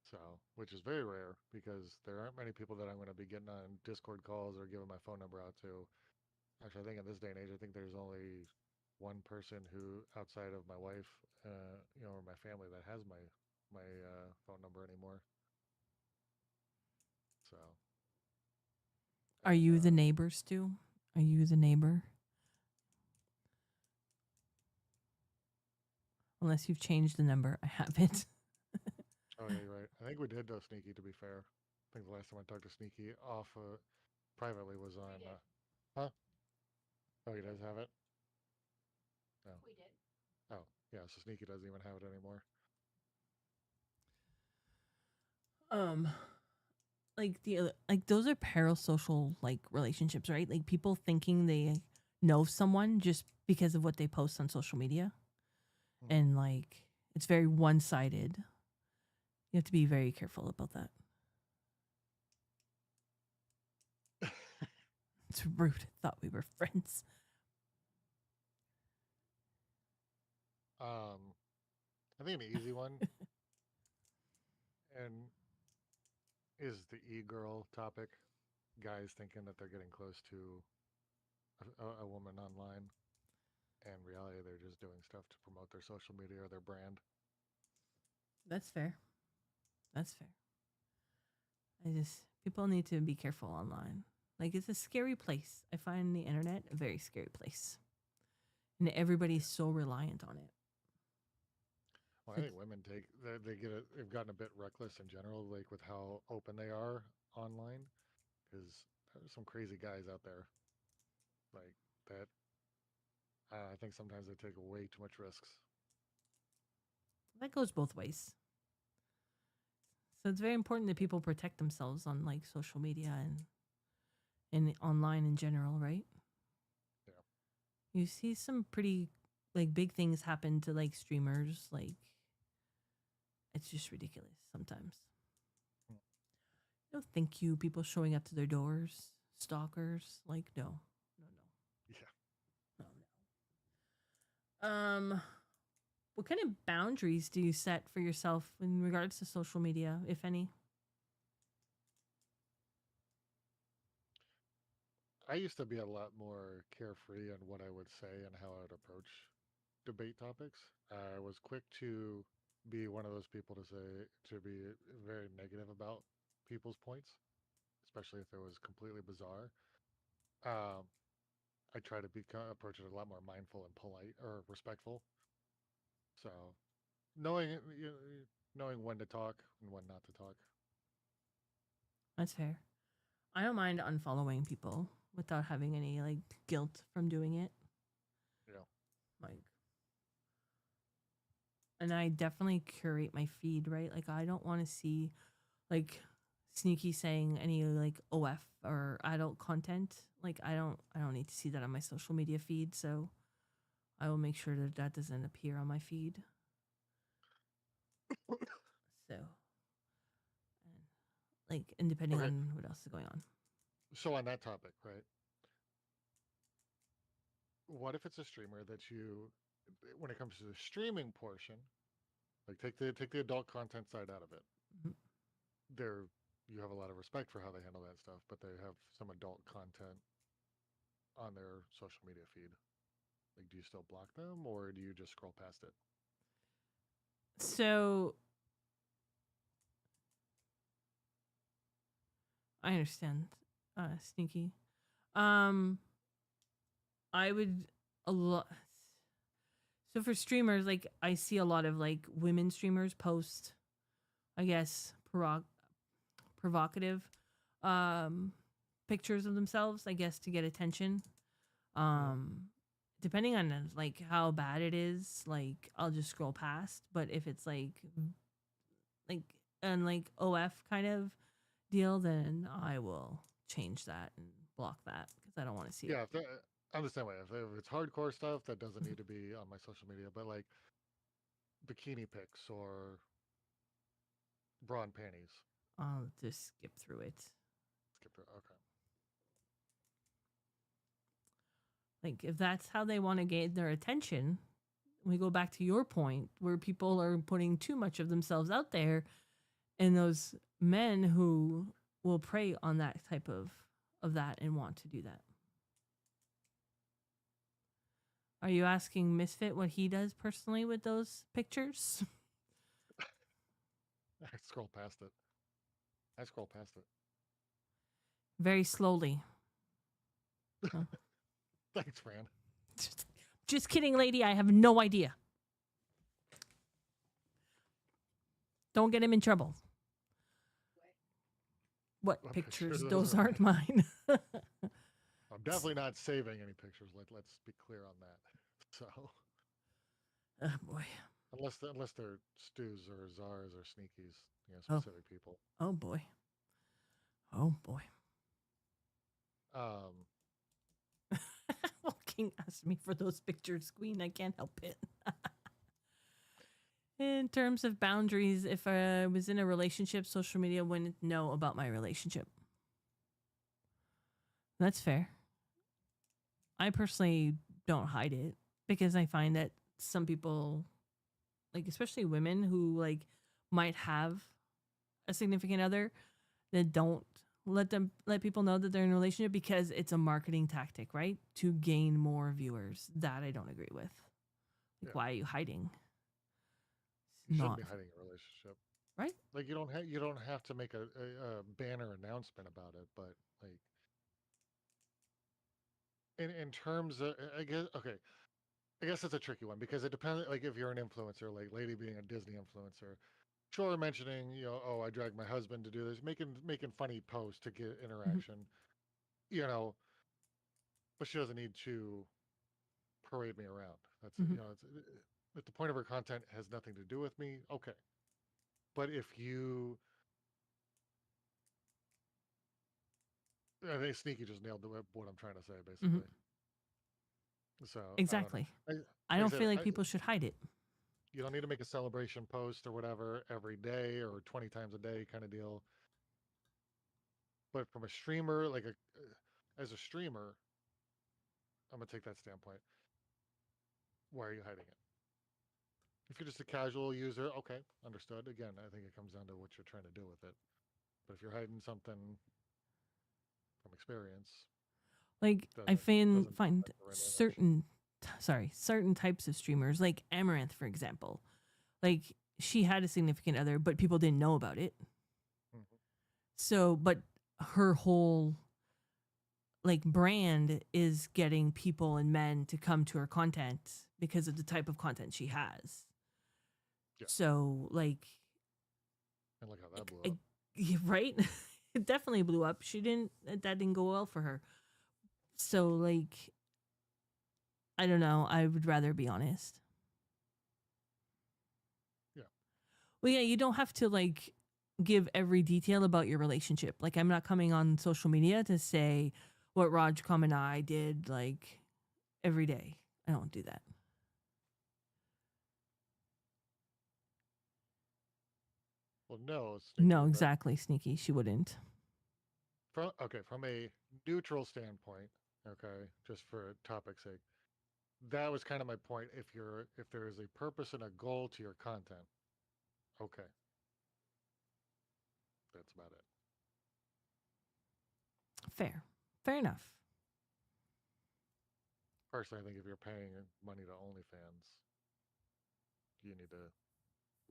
So, which is very rare because there aren't many people that I'm going to be getting on Discord calls or giving my phone number out to. Actually, I think in this day and age, I think there's only one person who, outside of my wife, or my family, that has my phone number anymore. So, Are and you the neighbor, Stu? Are you the neighbor? Unless you've changed the number. I haven't. oh yeah, you're right. I think we did know Sneaky. To be fair, I think the last time I talked to Sneaky off privately was on. Huh? Oh, he does have it. No. We did. Oh, yeah. So Sneaky doesn't even have it anymore. Um, like those are parasocial like relationships, right? Like people thinking they know someone just because of what they post on social media, and like it's very one sided. You have to be very careful about that. It's rude. Thought we were friends. I think an easy one and is the e-girl topic. Guys thinking that they're getting close to a woman online, and in reality they're just doing stuff to promote their social media or their brand. That's fair. That's fair. People need to be careful online. Like it's a scary place. I find the internet a very scary place, and everybody's so reliant on it. Well, I think women they've gotten a bit reckless in general, like with how open they are online, because there's some crazy guys out there like that. I think sometimes they take way too much risks. That goes both ways. So it's very important that people protect themselves on like social media and online in general, right? Yeah. You see some pretty like big things happen to like streamers, like it's just ridiculous sometimes. Hmm. No, thank you. People showing up to their doors, stalkers. Like, no, no, Yeah. no, no, no. What kind of boundaries do you set for yourself in regards to social media, if any? I used to be a lot more carefree on what I would say and how I would approach debate topics. I was quick to be one of those people to be very negative about people's points, especially if it was completely bizarre. Um, I try to approach it a lot more mindful and polite or respectful. So knowing knowing when to talk and when not to talk. That's fair. I don't mind unfollowing people without having any like guilt from doing it. Yeah. Like, and I definitely curate my feed, right? Like, I don't want to see like Sneaky saying any like OF or adult content. Like, I don't need to see that on my social media feed. So I will make sure that that doesn't appear on my feed. So, and, and depending Okay. on what else is going on. So on that topic, right? What if it's a streamer that when it comes to the streaming portion, like take the adult content side out of it. Mhm. There, you have a lot of respect for how they handle that stuff, but they have some adult content on their social media feed. Like, do you still block them, or do you just scroll past it? So I understand, Sneaky. Um, I would a lot. So for streamers, like I see a lot of like women streamers post, I guess, provocative, um, pictures of themselves. I guess to get attention. Mm. Um, depending on like how bad it is, like I'll just scroll past. But if it's like and like OF kind of deal, then I will change that and block that because I don't want to see Yeah, it. I'm the same way. If it's hardcore stuff, that doesn't need to be on my social media. But like bikini pics or bra and panties, I'll just skip through it. skip through. Okay. Like if that's how they want to get their attention, we go back to your point where people are putting too much of themselves out there, and those men who will prey on that type of that and want to do that. Are you asking Misfit what he does personally with those pictures? I scroll past it. I scroll past it. Very slowly. Huh. Thanks, Fran. Just kidding, lady. I have no idea. Don't get him in trouble. What What pictures? pictures? Those aren't mine. I'm definitely not saving any pictures. Let's be clear on that. So Oh boy. unless they're stews or czars or sneakies, Oh. specific people. Oh boy. Oh boy. Well, King asked me for those pictures, Queen. I can't help it. In terms of boundaries, if I was in a relationship, social media wouldn't know about my relationship. That's fair. I personally don't hide it because I find that some people, like especially women who like might have a significant other, that don't let people know that they're in a relationship because it's a marketing tactic, right? To gain more viewers. That I don't agree with. Like, Yeah. why are you hiding? You It's shouldn't not be hiding a relationship, right. like you don't have to make a banner announcement about it, but like in terms of I guess okay, I guess it's a tricky one because it depends. Like if you're an influencer, like Lady being a Disney influencer, sure, mentioning oh, I dragged my husband to do this, making funny posts to get Mhm. interaction, you know, but she doesn't need to parade me around. That's Mhm. it's at the point of her content has nothing to do with me. Okay, but if you, I think Sneaky just nailed what I'm trying to say Mhm. basically. So I don't know. Exactly. Like, I like I don't said, feel like people should hide it. you don't need to make a celebration post or whatever every day or 20 times a day kind of deal. But from a streamer, like as a streamer, I'm gonna take that standpoint. Why are you hiding it? If you're just a casual user, okay, understood. Again, I think it comes down to what you're trying to do with it. But if you're hiding something from experience, Like I doesn't find affect the right image. certain types of streamers, like Amaranth, for example. Like she had a significant other, but people didn't know about it. Mhm. So, but her whole like brand is getting people and men to come to her content because of the type of content she has. Yeah. So, like, And look how that blew I, up. right? It definitely blew up. That didn't go well for her. So, like, I don't know. I would rather be honest. Yeah. Well, yeah, you don't have to like give every detail about your relationship. Like, I'm not coming on social media to say what Rajcom and I did like every day. I don't do that. Well, no, No, Sneaky, but exactly, Sneaky. She wouldn't. from a neutral standpoint, okay, just for topic's sake, that was kind of my point. If there is a purpose and a goal to your content, okay, that's about it. Fair. Fair enough. Personally, I think if you're paying money to OnlyFans, you need to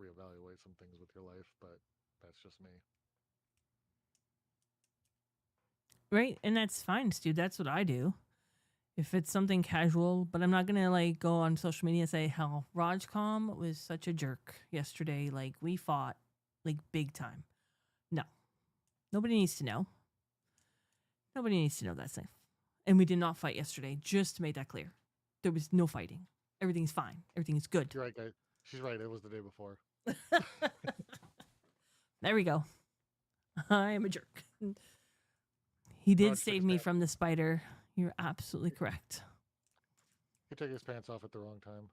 reevaluate some things with your life, but that's just me. Right? And that's fine, Stu. That's what I do. If it's something casual, but I'm not gonna like go on social media and say how Rajcom was such a jerk yesterday. Like we fought like big time. No. Nobody needs to know. Nobody needs to know that stuff. And we did not fight yesterday, just to make that clear. There was no fighting. Everything's fine. Everything is good. You're right, guys. She's right. It was the day before. There we go. I am a jerk. He did Raj took save his me pants. from the spider. You're absolutely correct. He took his pants off at the wrong time.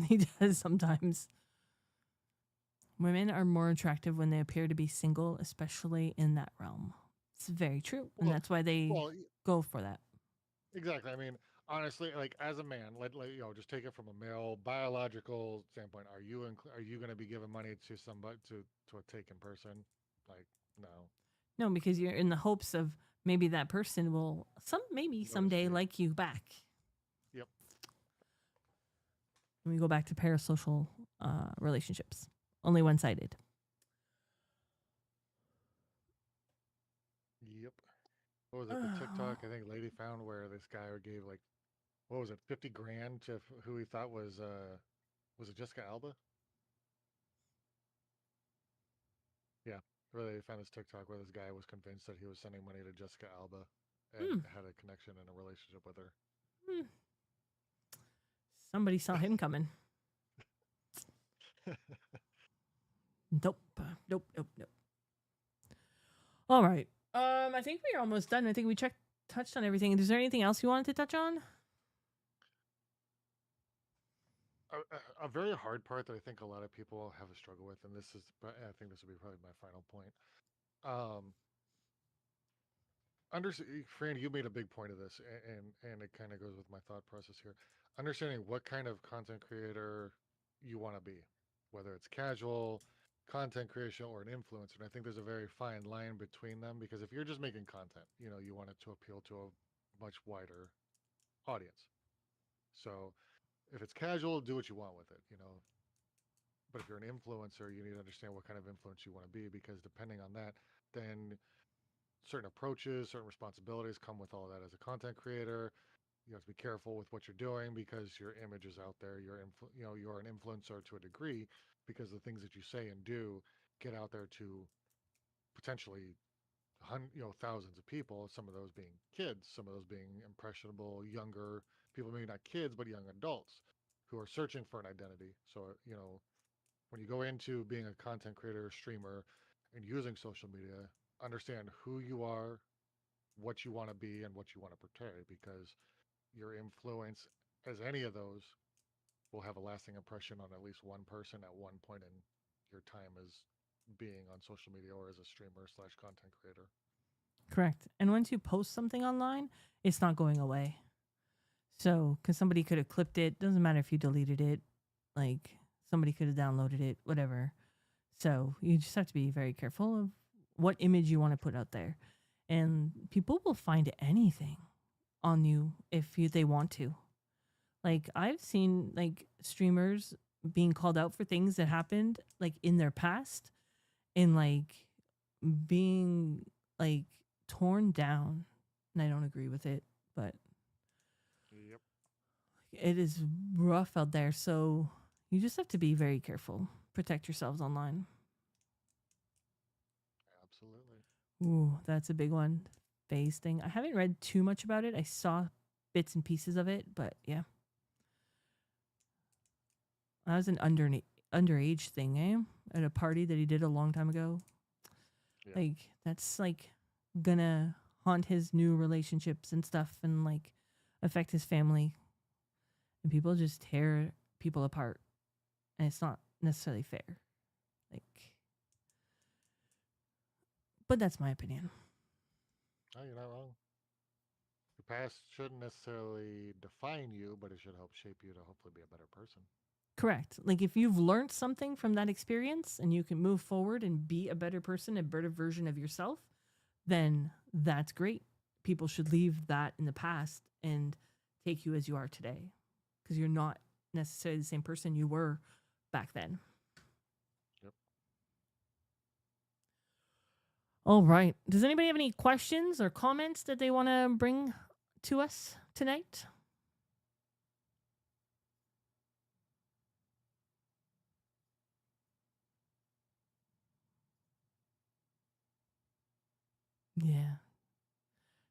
He does sometimes. Women are more attractive when they appear to be single, especially in that realm. It's very true. And Well, that's why they well, go for that. exactly. I mean, honestly, like as a man, just take it from a male biological standpoint. Are you going to be giving money to somebody to a taken person? Like, no. No, because you're in the hopes of maybe that person will maybe Notice someday you. like you back. Yep. We go back to parasocial relationships. Only one sided. Yep. What was it? The TikTok I think lady found where this guy gave like what was it, 50 grand to who he thought was it Jessica Alba? Yeah. Where they found this TikTok where this guy was convinced that he was sending money to Jessica Alba and Hmm. had a connection and a relationship with her. Hmm. Somebody saw him coming. Nope. Nope. Nope. Nope. All right. I think we're almost done. I think we touched on everything. Is there anything else you wanted to touch on? A very hard part that I think a lot of people have a struggle with, and I think this will be probably my final point. Um, Fran, you made a big point of this, and it kind of goes with my thought process here. Understanding what kind of content creator you want to be, whether it's casual content creation or an influencer. And I think there's a very fine line between them because if you're just making content, you want it to appeal to a much wider audience. So if it's casual, do what you want with it. But if you're an influencer, you need to understand what kind of influence you want to be because depending on that, then certain approaches, certain responsibilities come with all that as a content creator. You have to be careful with what you're doing because your image is out there. You're an influencer to a degree because the things that you say and do get out there to potentially thousands of people. Some of those being kids, some of those being impressionable, younger people, maybe not kids, but young adults who are searching for an identity. So when you go into being a content creator, streamer, and using social media, understand who you are, what you want to be, and what you want to portray, because your influence, as any of those, will have a lasting impression on at least one person at one point in your time as being on social media or as a streamer slash content creator. Correct. And once you post something online, it's not going away. So, because somebody could have clipped it, doesn't matter if you deleted it, like somebody could have downloaded it, whatever. So, you just have to be very careful of what image you want to put out there. And people will find anything on you if they want to. Like, I've seen like streamers being called out for things that happened like in their past and like being like torn down. And I don't agree with it, but Yep. it is rough out there. So you just have to be very careful. Protect yourselves online. Absolutely. Ooh, that's a big one. Phase thing. I haven't read too much about it. I saw bits and pieces of it, but yeah. That was an underage thing, eh? At a party that he did a long time ago. Yeah. Like that's like gonna haunt his new relationships and stuff and like affect his family. And people just tear people apart. And it's not necessarily fair. Like but that's my opinion. No, you're not wrong. Your past shouldn't necessarily define you, but it should help shape you to hopefully be a better person. Correct. Like if you've learned something from that experience and you can move forward and be a better person, a better version of yourself, then that's great. People should leave that in the past and take you as you are today because you're not necessarily the same person you were back then. Yep. All right. Does anybody have any questions or comments that they want to bring to us tonight? Yeah.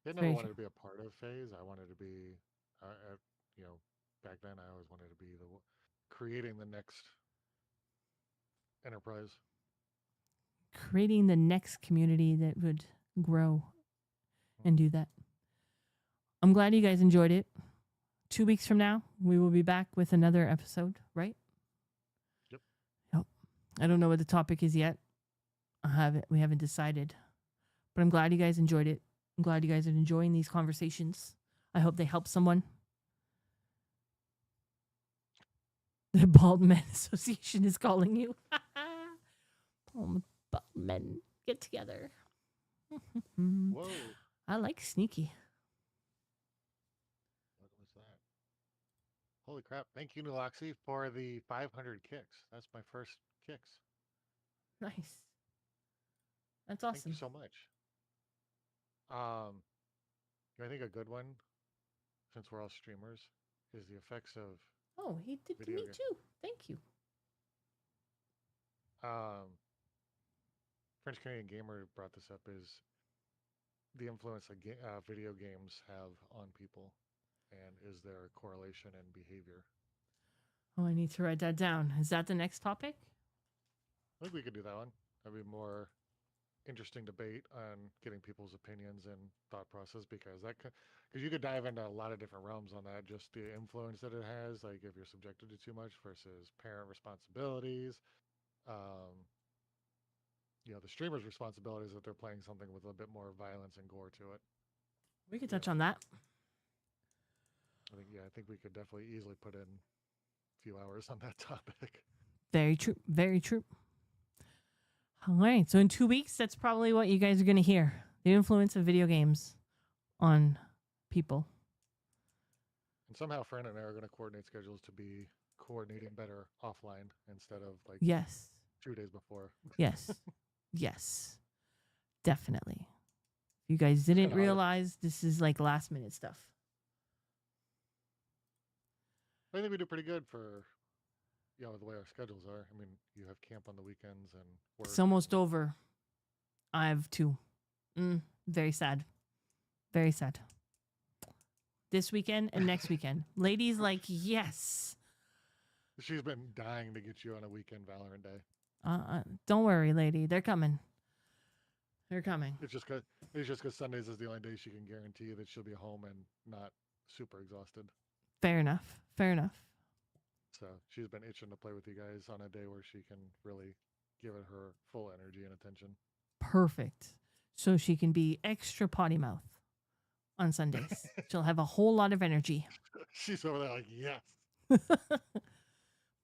I It's never very wanted true. to be a part of phase. I wanted to be, you know, back then I always wanted to be creating the next enterprise. Creating the next community that would grow and do that. I'm glad you guys enjoyed it. 2 weeks from now, we will be back with another episode, right? Yep. Yep. I don't know what the topic is yet. We haven't decided. But I'm glad you guys enjoyed it. I'm glad you guys are enjoying these conversations. I hope they help someone. The Bald Men Association is calling you. Bald men, get together. Whoa. I like sneaky. What was that? Holy crap. Thank you, Nuloxi, for the 500 kicks. That's my first kicks. Nice. That's Thank awesome. you so much. I think a good one, since we're all streamers, is the effects of Oh, he did to video me game. too. Thank you. French Canadian Gamer brought this up, is the influence that video games have on people, and is there a correlation in behavior? Oh, I need to write that down. Is that the next topic? I think we could do that one. That'd be more interesting debate on getting people's opinions and thought process, because you could dive into a lot of different realms on that. Just the influence that it has, like if you're subjected to too much versus parent responsibilities. The streamer's responsibilities that they're playing something with a bit more violence and gore to it. We could touch on that. I think we could definitely easily put in a few hours on that topic. Very true. Very true. All right. So in 2 weeks, that's probably what you guys are going to hear. The influence of video games on people. And somehow Fran and I are going to coordinate schedules to be coordinating better offline instead of like Yes. 2 days before. Yes. Yes. Definitely. If you guys didn't kinda hard. realize, this is like last minute stuff. I think we do pretty good for, the way our schedules are. I mean, you have camp on the weekends and work. It's almost over. I have 2. Very sad. Very sad. This weekend and next weekend. Ladies, like, yes. She's been dying to get you on a weekend Valorant Day. Don't worry, lady. They're coming. They're coming. It's just because Sundays is the only day she can guarantee that she'll be home and not super exhausted. Fair enough. Fair enough. So she's been itching to play with you guys on a day where she can really give it her full energy and attention. Perfect. So she can be extra potty mouth on Sundays. She'll have a whole lot of energy. She's over there like, yes.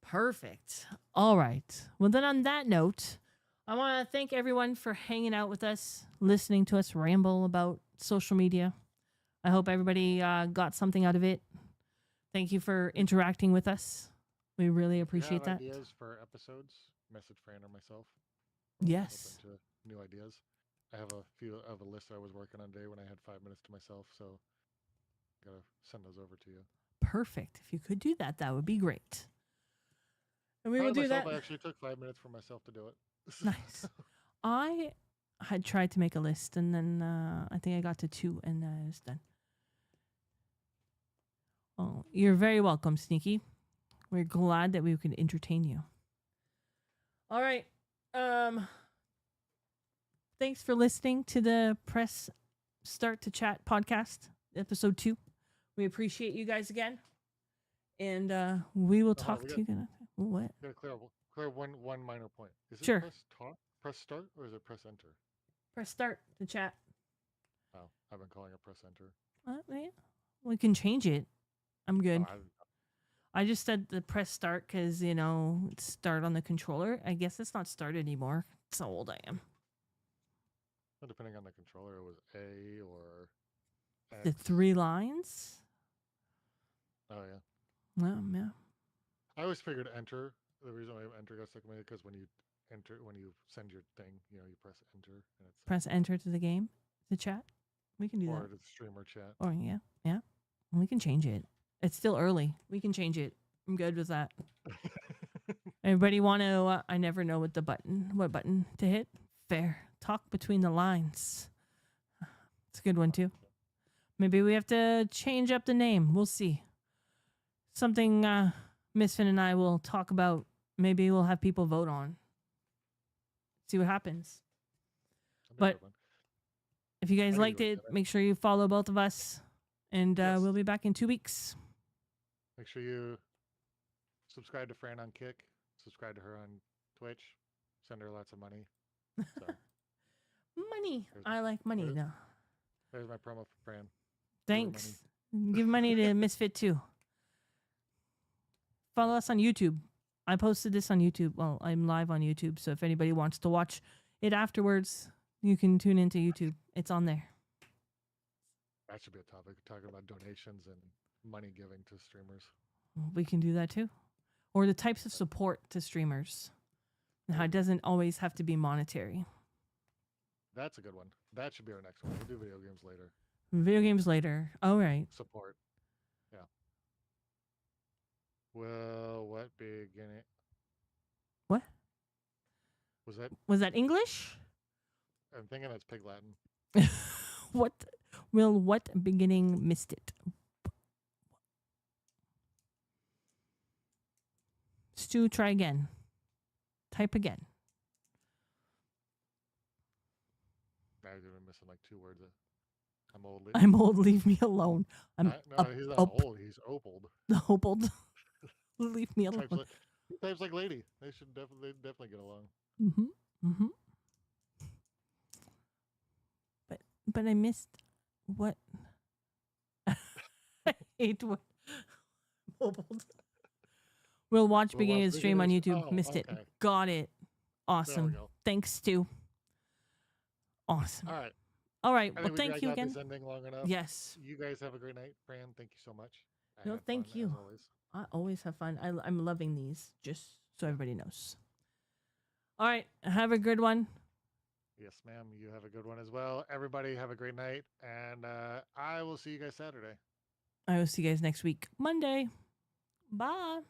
Perfect. All right. Well, then on that note, I want to thank everyone for hanging out with us, listening to us ramble about social media. I hope everybody got something out of it. Thank you for interacting with us. We really appreciate that. Ideas for episodes? Message Fran or myself. Yes. Open to new ideas. I have a list I was working on today when I had 5 minutes to myself, so gotta send those over to you. Perfect. If you could do that, that would be great. And we will do that. I actually took 5 minutes for myself to do it. Nice. I had tried to make a list, and then I think I got to 2, and it was done. Oh, you're very welcome, Sneaky. We're glad that we could entertain you. All right. Thanks for listening to the Press Start to Chat podcast, episode 2. We appreciate you guys again. And we will talk to you again. What? Gotta clear one minor point. Is it Sure. press start, or is it press enter? Press start to chat. Oh, I've been calling it press enter. Yeah. We can change it. I'm good. Oh, I just said the press start because, it's start on the controller. I guess it's not start anymore. That's how old I am. well, depending on the controller, it was A or X. The 3 lines? Oh, yeah. Well, yeah. I always figured enter. The reason why enter got stuck in my head because when you send your thing, you press enter. And it's Press enter to the game, the chat. We can do or that. the streamer chat. Or, yeah. We can change it. It's still early. We can change it. I'm good with that. Everybody want to, I never know what button to hit. Fair. Talk between the lines. It's a good one too. Maybe we have to change up the name. We'll see. Something Misfin and I will talk about. Maybe we'll have people vote on. See what happens. That'd be a But good one. If you guys think liked we'll it, get it. make sure you follow both of us. And Yes. we'll be back in 2 weeks. Make sure you subscribe to Fran on Kick, subscribe to her on Twitch, send her lots of money. So Money. There's- I like money. there's- No. there's my promo for Fran. Thanks. Give money to Misfit too. Follow us on YouTube. I posted this on YouTube. Well, I'm live on YouTube. So if anybody wants to watch it afterwards, you can tune into YouTube. It's on there. That should be a topic, talking about donations and money giving to streamers. We can do that too. Or the types of support to streamers. And how it doesn't always have to be monetary. That's a good one. That should be our next one. We'll do video games later. Video games later. All right. Support. Yeah. Well, what beginning? What? Was that English? I'm thinking that's Pig Latin. What beginning missed it? Stu, try again. Type again. Now you're missing like 2 words. I'm old. I'm old. Leave me alone. I'm No, he's not old. He's opaled. old. Leave me alone. He types like lady. They should definitely get along. Mm-hmm. But I missed what? I hate what. Old. We'll watch beginning of the stream on YouTube. Oh, Missed it. okay. Got it. There we Awesome. go. Thanks, Stu. Awesome. All right. All right. I Well, think we thank dragged you out again. this ending long enough. Yes. You guys have a great night, Fran. Thank you so much. I No, had thank fun, you. As always. I always have fun. I'm loving these, just so everybody knows. All right. Have a good one. Yes, ma'am. You have a good one as well. Everybody have a great night, and I will see you guys Saturday. I will see you guys next week, Monday. Bye.